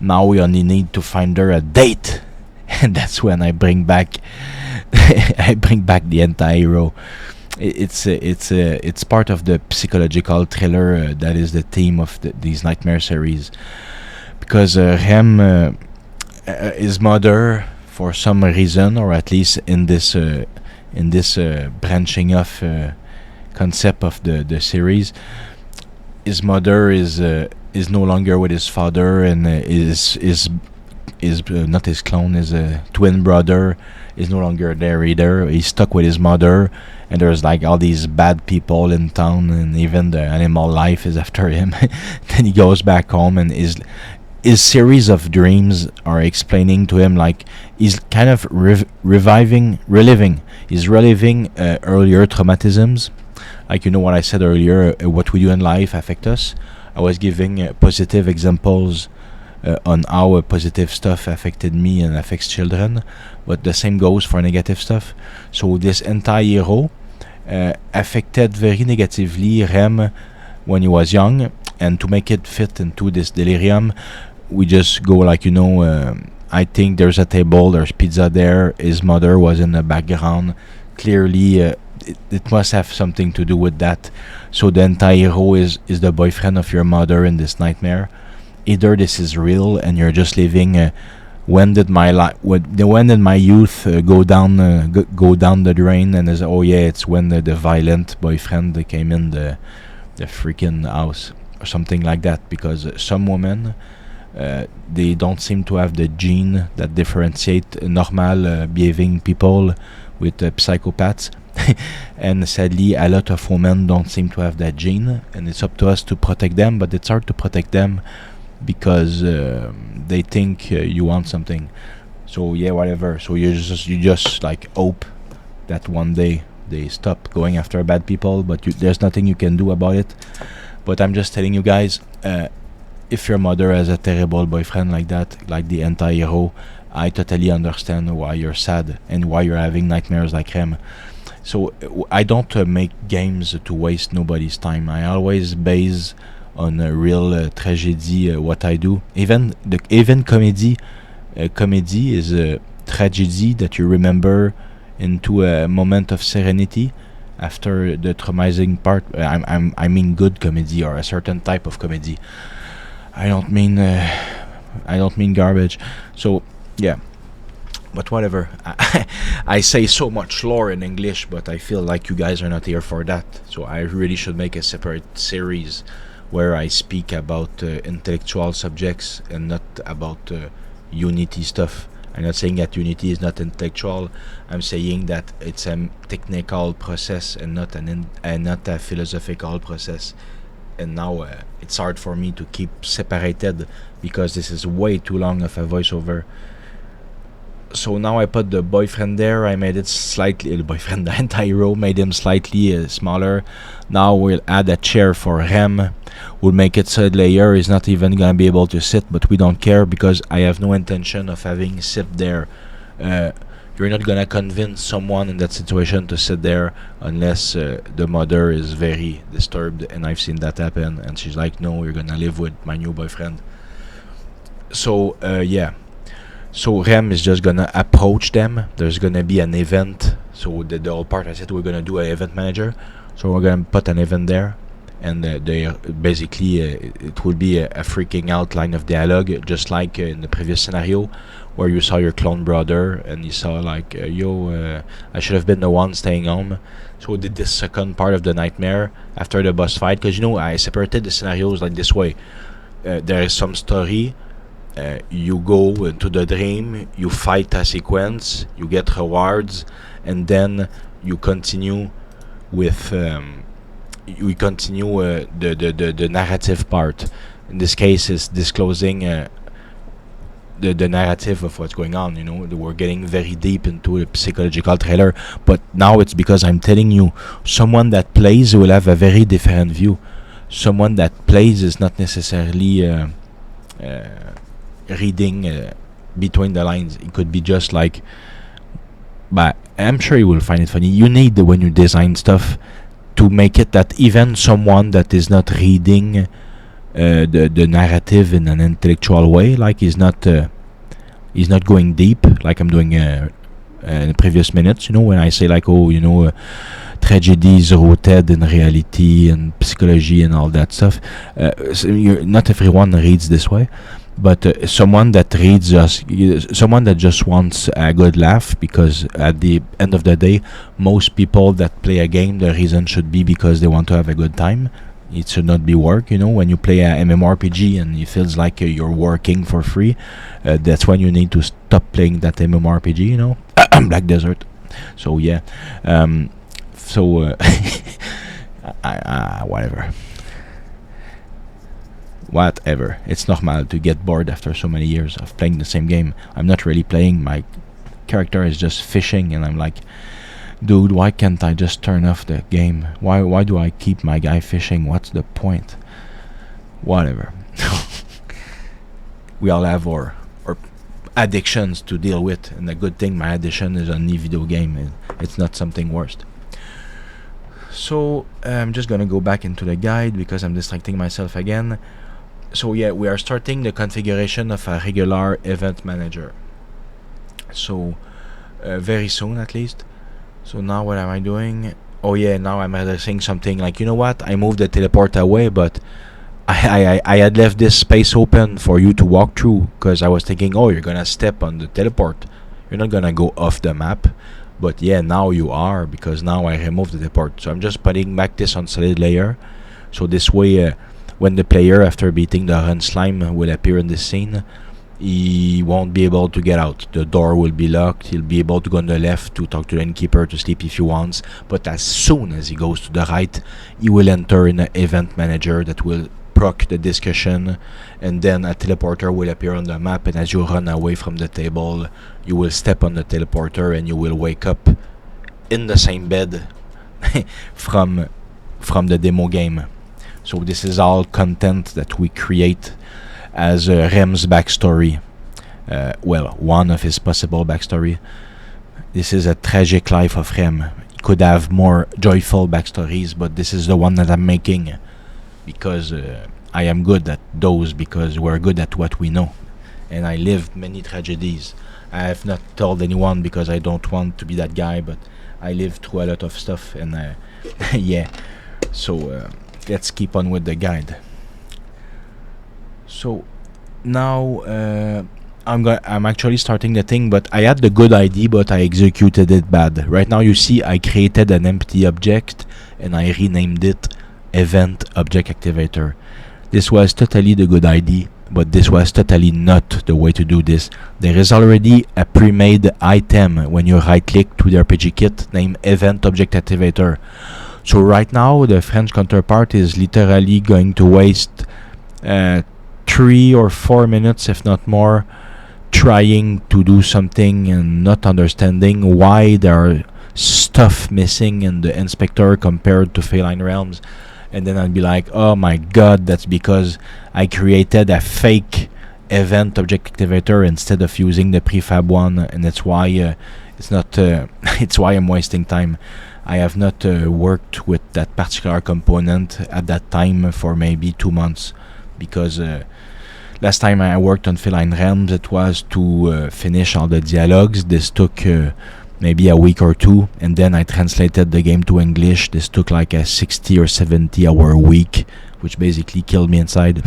[SPEAKER 1] Now we only need to find her a date. And that's when I bring back the AntiHero. It's part of the psychological thriller that is the theme of these nightmare series, because Rem, his mother, for some reason, or at least in this branching off concept of the series, his mother is no longer with his father, and is not his clone, his twin brother is no longer there either. He's stuck with his mother, and there's like all these bad people in town, and even the animal life is after him. Then he goes back home and his series of dreams are explaining to him, like, he's kind of reliving earlier traumatisms. Like, what I said earlier, what we do in life affect us. I was giving positive examples on how positive stuff affected me and affects children, but the same goes for negative stuff. So this AntiHero affected very negatively Rem when he was young, and to make it fit into this delirium, we just go like, I think there's a table, there's pizza there, his mother was in the background, clearly it must have something to do with that. So the AntiHero is the boyfriend of your mother in this nightmare. Either this is real and you're just living when did my youth go down the drain, and it's when the violent boyfriend came in the freaking house or something like that. Because some women, they don't seem to have the gene that differentiate normal behaving people with psychopaths. And sadly, a lot of women don't seem to have that gene, and it's up to us to protect them. But it's hard to protect them because they think you want something. So yeah, whatever. So you just like hope that one day they stop going after bad people, but there's nothing you can do about it. But I'm just telling you guys, if your mother has a terrible boyfriend like that, like the AntiHero, I totally understand why you're sad and why you're having nightmares like him. So I don't make games to waste nobody's time. I always base on a real tragedy what I do. Even comedy is a tragedy that you remember into a moment of serenity after the traumatizing part. I mean good comedy, or a certain type of comedy. I don't mean garbage. So yeah, but whatever. I say so much lore in English, but I feel like you guys are not here for that. So I really should make a separate series where I speak about intellectual subjects and not about Unity stuff. I'm not saying that Unity is not intellectual. I'm saying that it's a technical process and not not a philosophical process. And now it's hard for me to keep separated because this is way too long of a voiceover. So now I put the boyfriend there. I made it slightly, the AntiHero, made him slightly smaller. Now we'll add a chair for Rem. We'll make it so layer is not even gonna be able to sit, but we don't care because I have no intention of having sit there. You're not gonna convince someone in that situation to sit there unless the mother is very disturbed, and I've seen that happen, and she's like, no, you're gonna live with my new boyfriend. So yeah. So Rem is just gonna approach them. There's gonna be an event. So the whole part I said we're gonna do an event manager. So we're gonna put an event there, and they basically it will be a freaking outline of dialogue, just like in the previous scenario, where you saw your clone brother and you saw like, I should have been the one staying home. So we did this second part of the nightmare after the boss fight, because I separated the scenarios like this way. There is some story. You go into the dream, you fight a sequence, you get rewards, and then you continue with the narrative part. In this case, is disclosing the narrative of what's going on. We're getting very deep into a psychological trailer, but now it's because I'm telling you, someone that plays will have a very different view. Someone that plays is not necessarily reading between the lines. It could be just like, but I'm sure you will find it funny. You need, when you design stuff, to make it that even someone that is not reading the narrative in an intellectual way, like he's not going deep like I'm doing in the previous minutes, when I say like, tragedy is rooted in reality and psychology and all that stuff. So not everyone reads this way, but someone that reads someone that just wants a good laugh, because at the end of the day, most people that play a game, the reason should be because they want to have a good time. It should not be work. When you play a MMORPG and it feels like you're working for free, that's when you need to stop playing that MMORPG. Black Desert. So yeah. Whatever. whatever. It's normal to get bored after so many years of playing the same game. I'm not really playing, my character is just fishing, and I'm like, dude, why can't I just turn off the game? Why do I keep my guy fishing? What's the point? Whatever. We all have our addictions to deal with, and the good thing, my addiction is on the video game. It's not something worse. So I'm just gonna go back into the guide because I'm distracting myself again. So yeah, we are starting the configuration of a regular event manager. So very soon at least. So now what am I doing? Oh yeah, now I'm addressing something like, you know what, I moved the teleport away, but I had left this space open for you to walk through, because I was thinking, oh, you're gonna step on the teleport, you're not gonna go off the map. But yeah, now you are, because now I removed the teleport. So I'm just putting back this on solid layer, so this way when the player, after beating the run slime, will appear in the scene, he won't be able to get out. The door will be locked. He'll be able to go on the left to talk to the innkeeper, to sleep if he wants, but as soon as he goes to the right, he will enter in an event manager that will proc the discussion, and then a teleporter will appear on the map, and as you run away from the table, you will step on the teleporter and you will wake up in the same bed from the demo game. So this is all content that we create as Rem's backstory. Well, one of his possible backstory. This is a tragic life of Rem. He could have more joyful backstories, but this is the one that I'm making, because I am good at those, because we're good at what we know, and I lived many tragedies. I have not told anyone because I don't want to be that guy, but I lived through a lot of stuff, and yeah. So let's keep on with the guide. So now I'm actually starting the thing, but I had the good idea, but I executed it bad. Right now you see I created an empty object and I renamed it Event Object Activator. This was totally the good idea, but this was totally not the way to do this. There is already a pre-made item when you right click to the RPG kit named Event Object Activator. So right now the French counterpart is literally going to waste 3 or 4 minutes, if not more, trying to do something and not understanding why there are stuff missing in the inspector compared to Feline Realms. And then I'll be like, oh my god, that's because I created a fake event object activator instead of using the prefab one, and that's why it's not it's why I'm wasting time. I have not worked with that particular component at that time for maybe 2 months, because last time I worked on Feline Realms, it was to finish all the dialogues. This took maybe a week or 2, and then I translated the game to English. This took like a 60 or 70 hour week, which basically killed me inside.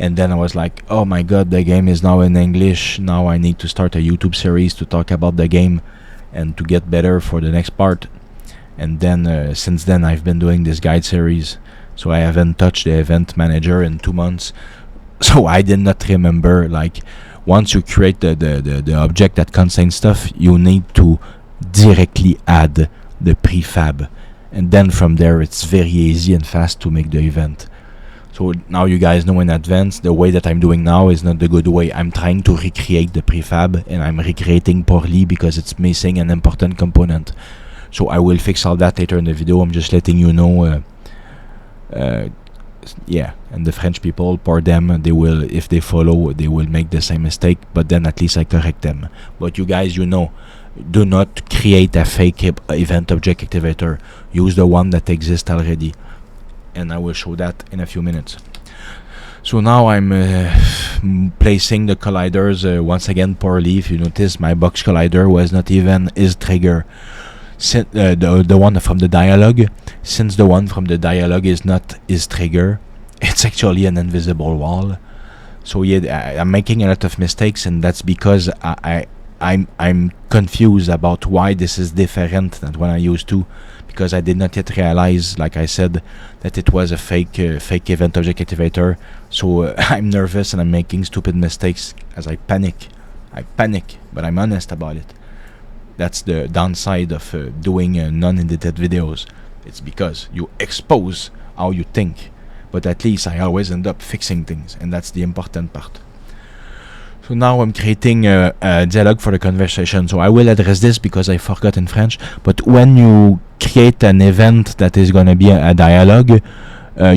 [SPEAKER 1] And then I was like, oh my god, the game is now in English. Now I need to start a YouTube series to talk about the game and to get better for the next part. And then since then I've been doing this guide series, so I haven't touched the event manager in 2 months. So I did not remember, like, once you create the object that contains stuff, you need to directly add the prefab, and then from there it's very easy and fast to make the event. So now you guys know in advance, the way that I'm doing now is not the good way. I'm trying to recreate the prefab, and I'm recreating poorly because it's missing an important component. So I will fix all that later in the video. I'm just letting you know. Yeah, and the French people, for them, they will, if they follow, they will make the same mistake, but then at least I correct them. But you guys, you know, do not create a fake event object activator. Use the one that exists already, and I will show that in a few minutes. So now I'm placing the colliders once again poorly. If you notice, my box collider was not even his trigger. The one from the dialogue, since the one from the dialogue is not his trigger, it's actually an invisible wall. So yeah, I'm making a lot of mistakes, and that's because I'm confused about why this is different than when I used to, because I did not yet realize, like I said, that it was a fake event object activator. So I'm nervous and I'm making stupid mistakes as I panic, but I'm honest about it. That's the downside of doing non-edited videos. It's because you expose how you think. but at least I always end up fixing things, and that's the important part. So now I'm creating a dialogue for the conversation. So I will address this because I forgot in French. But when you create an event that is going to be a dialogue,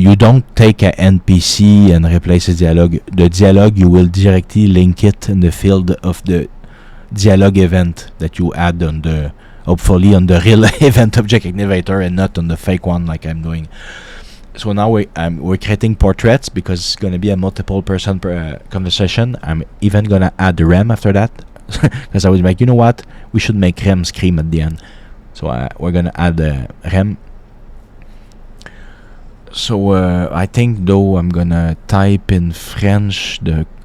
[SPEAKER 1] you don't take an NPC and replace the dialogue. The dialogue, you will directly link it in the field of the dialogue event that you add on the, hopefully on the real Event Object Activator and not on the fake one like I'm doing. So now we're creating portraits because it's going to be a multiple person conversation. I'm even going to add the Rem after that because I was like, you know what, we should make Rem scream at the end. So we're going to add Rem. So I think though I'm going to type in French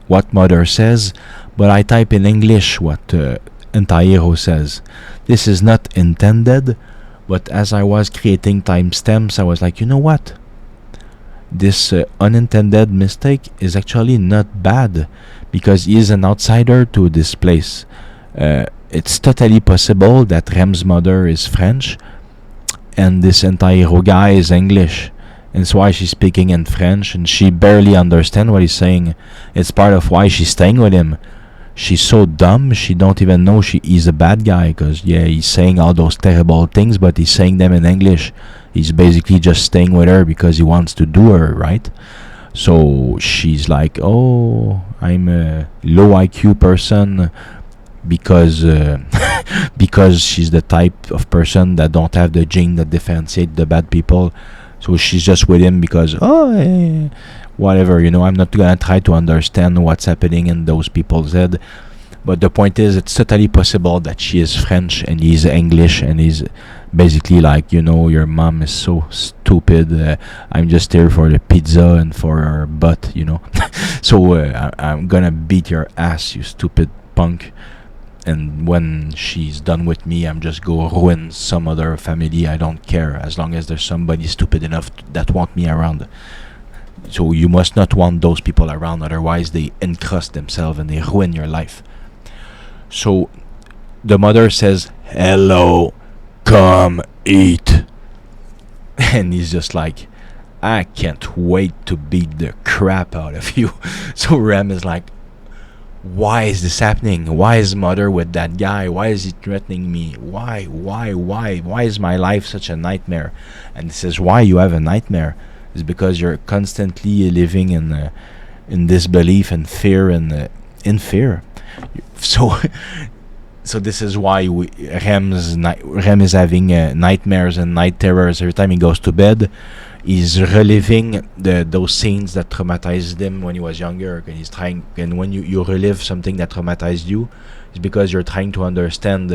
[SPEAKER 1] what mother says, but I type in English what AntiHero says. This is not intended, but as I was creating timestamps, I was like, you know what? This unintended mistake is actually not bad because he is an outsider to this place. It's totally possible that Rem's mother is French and this AntiHero guy is English. And it's why she's speaking in French and she barely understands what he's saying. It's part of why she's staying with him. She's so dumb, she don't even know he's a bad guy because, yeah, he's saying all those terrible things, but he's saying them in English. He's basically just staying with her because he wants to do her, right? So she's like, oh, I'm a low IQ person because because she's the type of person that don't have the gene that differentiate the bad people. So she's just with him because, whatever, I'm not gonna try to understand what's happening in those people's head. But the point is, it's totally possible that she is French and he's English and he's basically like, your mom is so stupid. I'm just here for the pizza and for her butt, So I'm gonna beat your ass, you stupid punk. And when she's done with me, I'm just go ruin some other family. I don't care as long as there's somebody stupid enough that want me around. So you must not want those people around, otherwise they encrust themselves and they ruin your life. So the mother says, hello, come eat. And he's just like, I can't wait to beat the crap out of you. So Rem is like, why is this happening? Why is mother with that guy? Why is he threatening me? Why is my life such a nightmare? And he says, why you have a nightmare? It's because you're constantly living in disbelief and fear and in fear. So this is why Rem is having nightmares and night terrors every time he goes to bed. He's reliving those scenes that traumatized him when he was younger, and he's trying. And when you relive something that traumatized you, it's because you're trying to understand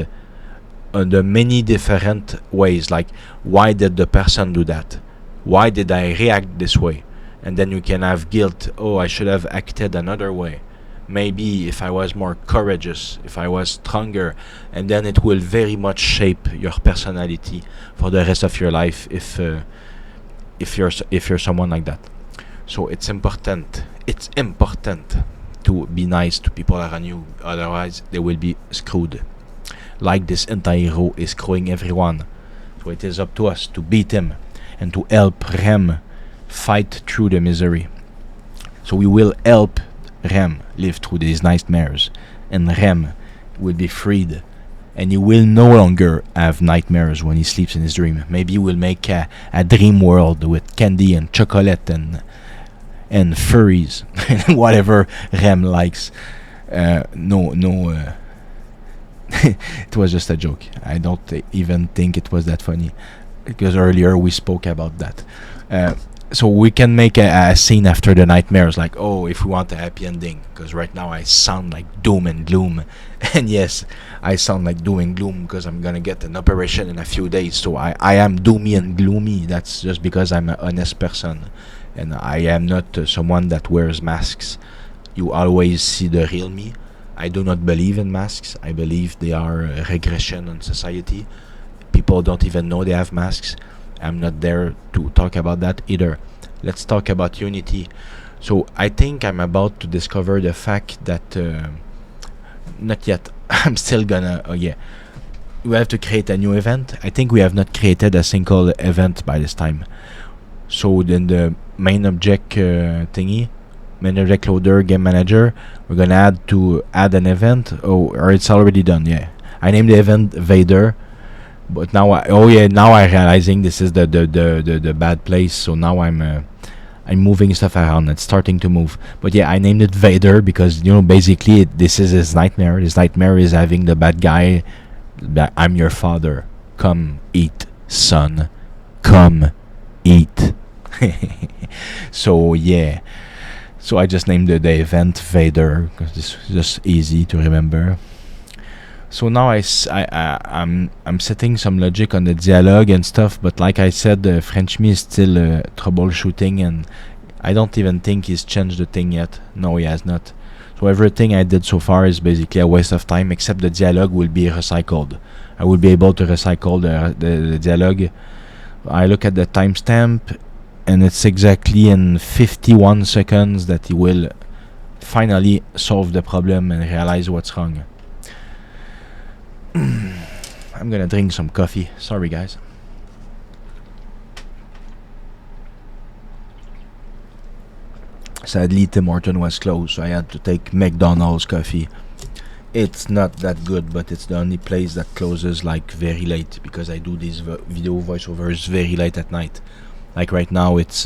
[SPEAKER 1] the many different ways. Like, why did the person do that? Why did I react this way? And then you can have guilt. Oh, I should have acted another way. Maybe if I was more courageous, if I was stronger, and then it will very much shape your personality for the rest of your life. If you're someone like that. So it's important to be nice to people around you, otherwise they will be screwed. Like this AntiHero is screwing everyone. So it is up to us to beat him and to help Rem fight through the misery. So we will help Rem live through these nightmares, and Rem will be freed. And he will no longer have nightmares when he sleeps in his dream. Maybe he will make a dream world with candy and chocolate and furries and whatever Rem likes. It was just a joke. I don't even think it was that funny because earlier we spoke about that. So we can make a scene after the nightmares, like, oh, if we want a happy ending, because right now I sound like doom and gloom. And yes, I sound like doom and gloom because I'm gonna get an operation in a few days, so I am doomy and gloomy. That's just because I'm an honest person and I am not someone that wears masks. You always see the real me. I do not believe in masks. I believe they are a regression in society. People don't even know they have masks. I'm not there to talk about that either. Let's talk about unity. So I think I'm about to discover the fact that not yet. I'm still gonna we have to create a new event. I think we have not created a single event by this time. So then main object thingy, main object loader, game manager. We're gonna add an event. Oh, or it's already done. Yeah, I named the event Vader, but now now I'm realizing this is the bad place. So now I'm moving stuff around. It's starting to move. But yeah, I named it Vader because, you know, basically this is his nightmare. His nightmare is having the bad guy. I'm your father. Come eat, son. Come eat. So yeah. So I just named the event Vader because this is just easy to remember. So now I'm setting some logic on the dialogue and stuff, but like I said, French me is still troubleshooting, and I don't even think he's changed the thing yet. No, he has not. So everything I did so far is basically a waste of time, except the dialogue will be recycled. I will be able to recycle the dialogue. I look at the timestamp, and it's exactly in 51 seconds that he will finally solve the problem and realize what's wrong. I'm gonna drink some coffee. Sorry, guys. Sadly, Tim Horton was closed, so I had to take McDonald's coffee. It's not that good, but it's the only place that closes like very late, because I do these video voiceovers very late at night. Like right now, it's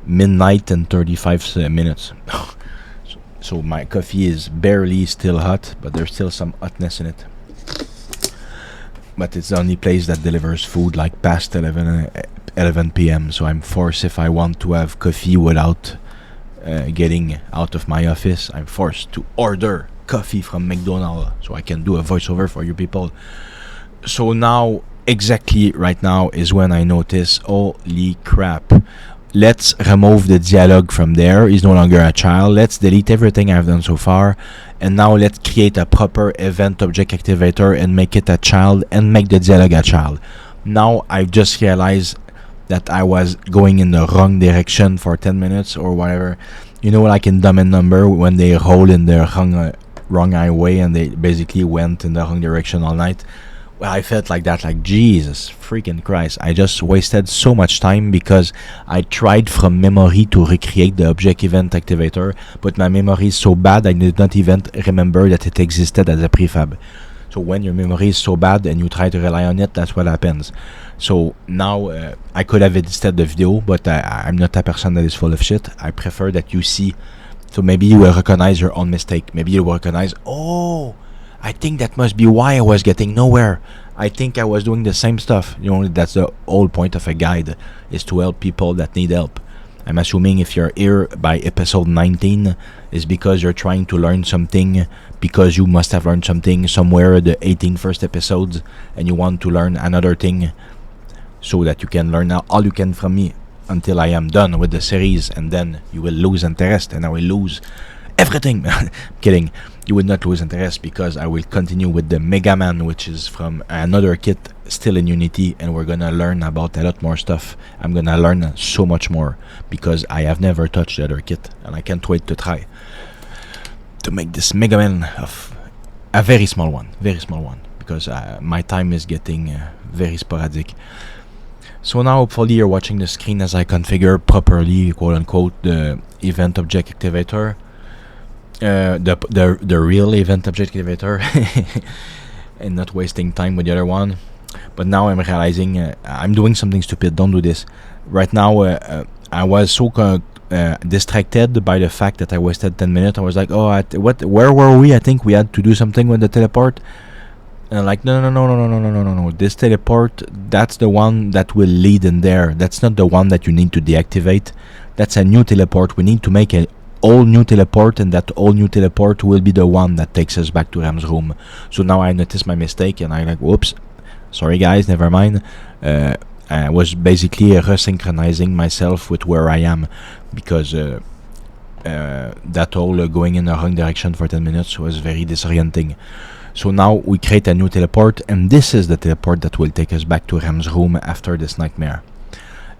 [SPEAKER 1] midnight and 35 minutes. So my coffee is barely still hot, but there's still some hotness in it. But it's the only place that delivers food like past 11 p.m. So I'm forced, if I want to have coffee without getting out of my office, I'm forced to order coffee from McDonald's so I can do a voiceover for you people. So now, exactly right now is when I notice, holy crap. Let's remove the dialogue from there. He's no longer a child. Let's delete everything I've done so far. And now let's create a proper event object activator and make it a child and make the dialogue a child. Now I just realized that I was going in the wrong direction for 10 minutes or whatever. You know, like in Dumb and Number, when they roll in the wrong highway and they basically went in the wrong direction all night. Well, I felt like that, like, Jesus freaking Christ. I just wasted so much time because I tried from memory to recreate the object event activator, but my memory is so bad I did not even remember that it existed as a prefab. So when your memory is so bad and you try to rely on it, that's what happens. So now I could have edited the video, but I'm not a person that is full of shit. I prefer that you see. So maybe you will recognize your own mistake. Maybe you will recognize, oh, I think that must be why I was getting nowhere. I think I was doing the same stuff. You know, that's the whole point of a guide, is to help people that need help. I'm assuming if you're here by episode 19, is because you're trying to learn something, because you must have learned something somewhere the 18 first episodes, and you want to learn another thing, so that you can learn all you can from me until I am done with the series, and then you will lose interest, and I will lose everything. Kidding. You will not lose interest because I will continue with the Mega Man, which is from another kit still in Unity, and we're gonna learn about a lot more stuff. I'm gonna learn so much more because I have never touched the other kit, and I can't wait to try to make this Mega Man of a very small one, because my time is getting very sporadic. So now hopefully you're watching the screen as I configure properly, quote unquote, the event object activator. The real event object activator and not wasting time with the other one. But now I'm realizing I'm doing something stupid. Don't do this. Right now I was so distracted by the fact that I wasted 10 minutes. I was like, oh, where were we? I think we had to do something with the teleport. And I'm like, no. This teleport, that's the one that will lead in there. That's not the one that you need to deactivate. That's a new teleport. We need to make a all new teleport, and that all new teleport will be the one that takes us back to Ram's room. So now I noticed my mistake, and I'm like, whoops, sorry guys, never mind. I was basically resynchronizing myself with where I am, because that all going in the wrong direction for 10 minutes was very disorienting. So now we create a new teleport, and this is the teleport that will take us back to Ram's room after this nightmare.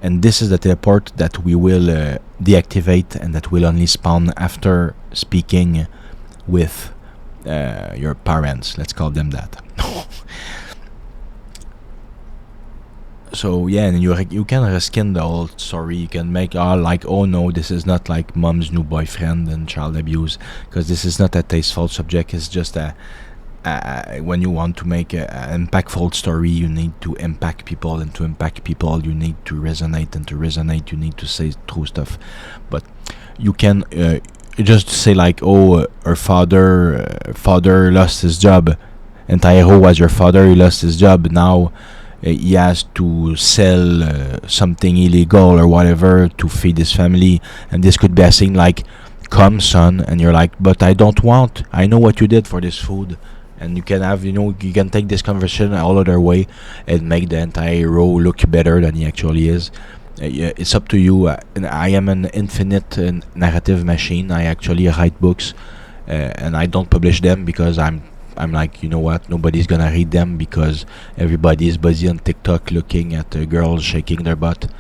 [SPEAKER 1] And this is the teleport that we will deactivate, and that will only spawn after speaking with your parents. Let's call them that. So yeah, and you can reskin the whole story. You can make like, oh no, this is not like mom's new boyfriend and child abuse, because this is not a tasteful subject. It's just when you want to make an impactful story, you need to impact people, and to impact people, you need to resonate, and to resonate, you need to say true stuff. But you can just say like, oh, her father lost his job. AntiHero was your father. He lost his job. Now he has to sell something illegal or whatever to feed his family, and this could be a thing like, come son, and you're like, but I don't want, I know what you did for this food. And you can have, you can take this conversation all other way and make the AntiHero look better than he actually is. It's up to you. And I am an infinite narrative machine. I actually write books, and I don't publish them because I'm like, you know what, nobody's gonna read them because everybody is busy on TikTok looking at girls shaking their butt.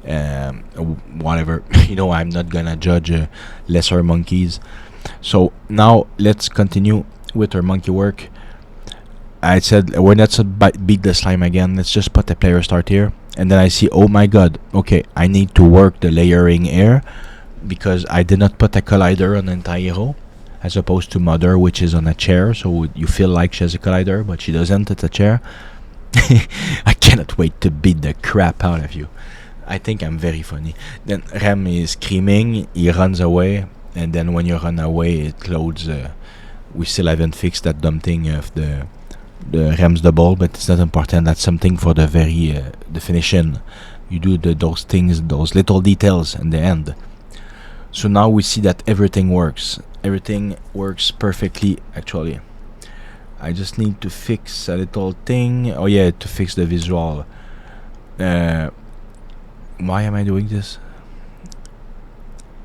[SPEAKER 1] Whatever. I'm not gonna judge lesser monkeys. So now let's continue with our monkey work. I said we're not to beat the slime again. Let's just put a player start here, and then I see, oh my god, okay, I need to work the layering here because I did not put a collider on AntiHero, as opposed to Mother, which is on a chair, so you feel like she has a collider, but she doesn't. It's a chair. I cannot wait to beat the crap out of you. I think I'm very funny. Then Rem is screaming, he runs away, and then when you run away, it loads. We still haven't fixed that dumb thing of the Rem's double, but it's not important. That's something for the very definition. You do those things, those little details in the end. So now we see that everything works. Everything works perfectly, actually. I just need to fix a little thing. Oh yeah, to fix the visual. Why am I doing this?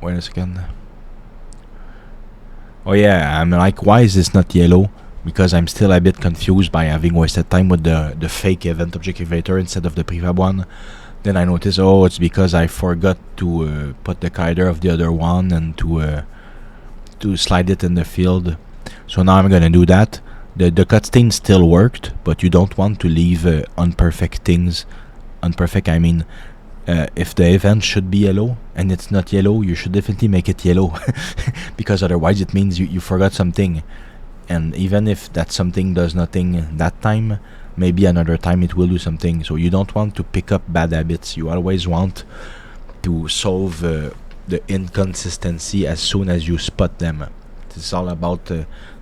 [SPEAKER 1] Wait a second. Oh yeah, I'm like, why is this not yellow? Because I'm still a bit confused by having wasted time with the fake Event Object Activator instead of the Prefab one. Then I noticed, oh, it's because I forgot to put the collider of the other one and to slide it in the field. So now I'm gonna do that. The cutscene still worked, but you don't want to leave unperfect things. Unperfect, I mean, if the event should be yellow and it's not yellow, you should definitely make it yellow because otherwise it means you forgot something. And even if that something does nothing that time, maybe another time it will do something. So you don't want to pick up bad habits. You always want to solve the inconsistency as soon as you spot them. It's all about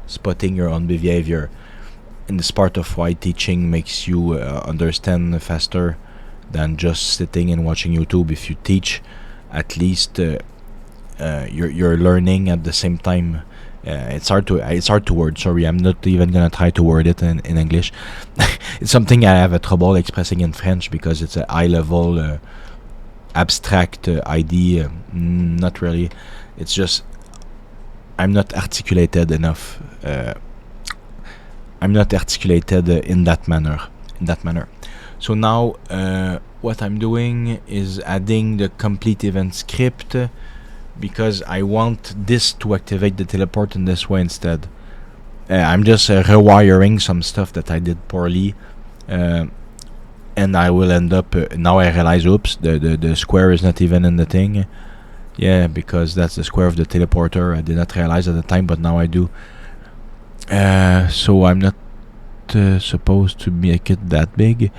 [SPEAKER 1] spotting your own behavior. And it's part of why teaching makes you understand faster than just sitting and watching YouTube. If you teach, at least you're learning at the same time. It's hard to word. Sorry, I'm not even gonna try to word it in English. It's something I have a trouble expressing in French because it's a high level abstract idea. Not really. It's just I'm not articulated enough. I'm not articulated in that manner. So now what I'm doing is adding the complete event script because I want this to activate the teleport in this way instead. I'm just rewiring some stuff that I did poorly, and I will end up now I realize, oops, the square is not even in the thing. Yeah, because that's the square of the teleporter. I did not realize at the time, but now I do. So I'm not supposed to make it that big.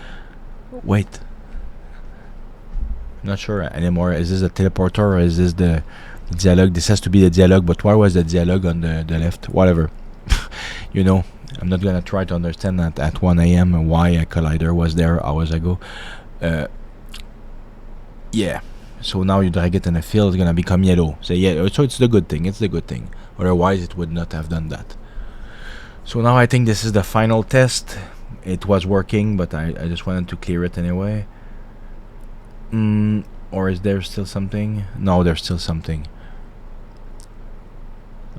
[SPEAKER 1] Wait, I'm not sure anymore. Is this the teleporter or is this the dialogue? This has to be the dialogue, but why was the dialogue on the left? Whatever. I'm not gonna try to understand that at 1 a.m. why a collider was there hours ago. Yeah. So now you drag it in a field, it's gonna become yellow. So yeah, so it's the good thing. Otherwise, it would not have done that. So now I think this is the final test. It was working, but I just wanted to clear it anyway. Or is there still something? No, there's still something.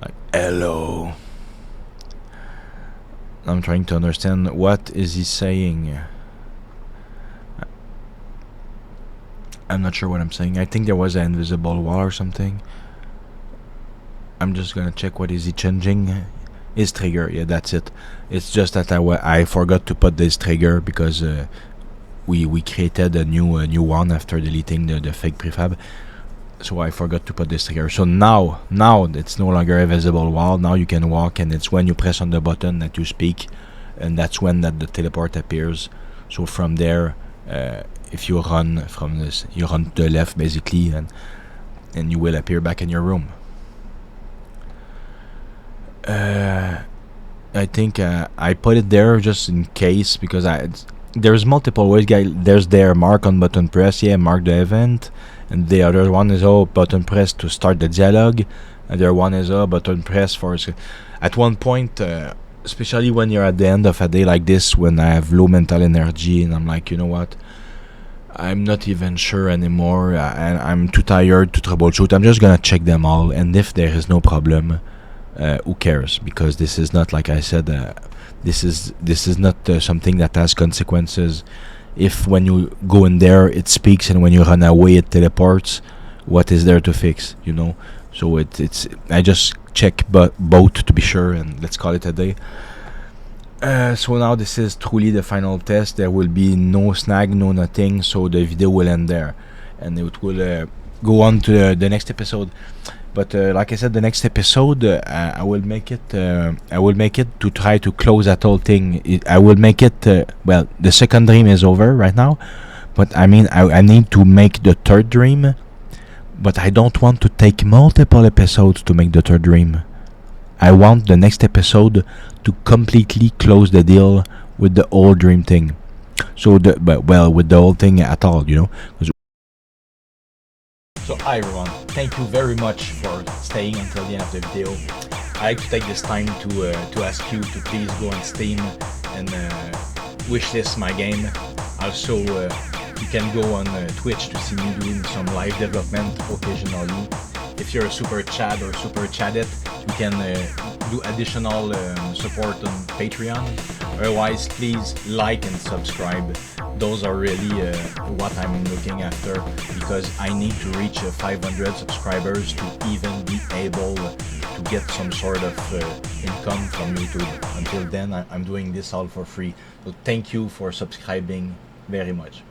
[SPEAKER 1] Like, hello. I'm trying to understand what is he saying. I'm not sure what I'm saying. I think there was an invisible wall or something. I'm just gonna check what is he changing. His trigger, yeah, that's it. It's just that I forgot to put this trigger because we created a new one after deleting the fake prefab. So I forgot to put this trigger. So now it's no longer a visible wall. Now you can walk, and it's when you press on the button that you speak, and that's when that the teleport appears. So from there, if you run from this, you run to the left basically, and you will appear back in your room. I think I put it there just in case, because there's multiple ways, guys. There's there mark on button press, mark the event, and the other one is button press to start the dialogue. Other one is button press for. At one point, especially when you're at the end of a day like this, when I have low mental energy, and I'm like, you know what, I'm not even sure anymore, and I'm too tired to troubleshoot. I'm just gonna check them all, and if there is no problem, who cares? Because this is not, like I said, this is not something that has consequences. If when you go in there it speaks, and when you run away it teleports, what is there to fix, you know? So it's I just check both to be sure, and let's call it a day. So now this is truly the final test. There will be no snag, no nothing, so the video will end there, and it will go on to the next episode. But like I said, the next episode, I will make it to try to close that whole thing. I will make it, well, the second dream is over right now, but I mean, I need to make the third dream, but I don't want to take multiple episodes to make the third dream. I want the next episode to completely close the deal with the whole dream thing. So with the whole thing at all, you know. So hi everyone, thank you very much for staying until the end of the video. I like to take this time to ask you to please go on Steam and wishlist my game. Also, you can go on Twitch to see me doing some live development occasionally. If you're a super chat or super chatted, you can do additional support on Patreon. Otherwise, please like and subscribe. Those are really what I'm looking after, because I need to reach 500 subscribers to even be able to get some sort of income from YouTube. Until then, I'm doing this all for free. So thank you for subscribing very much.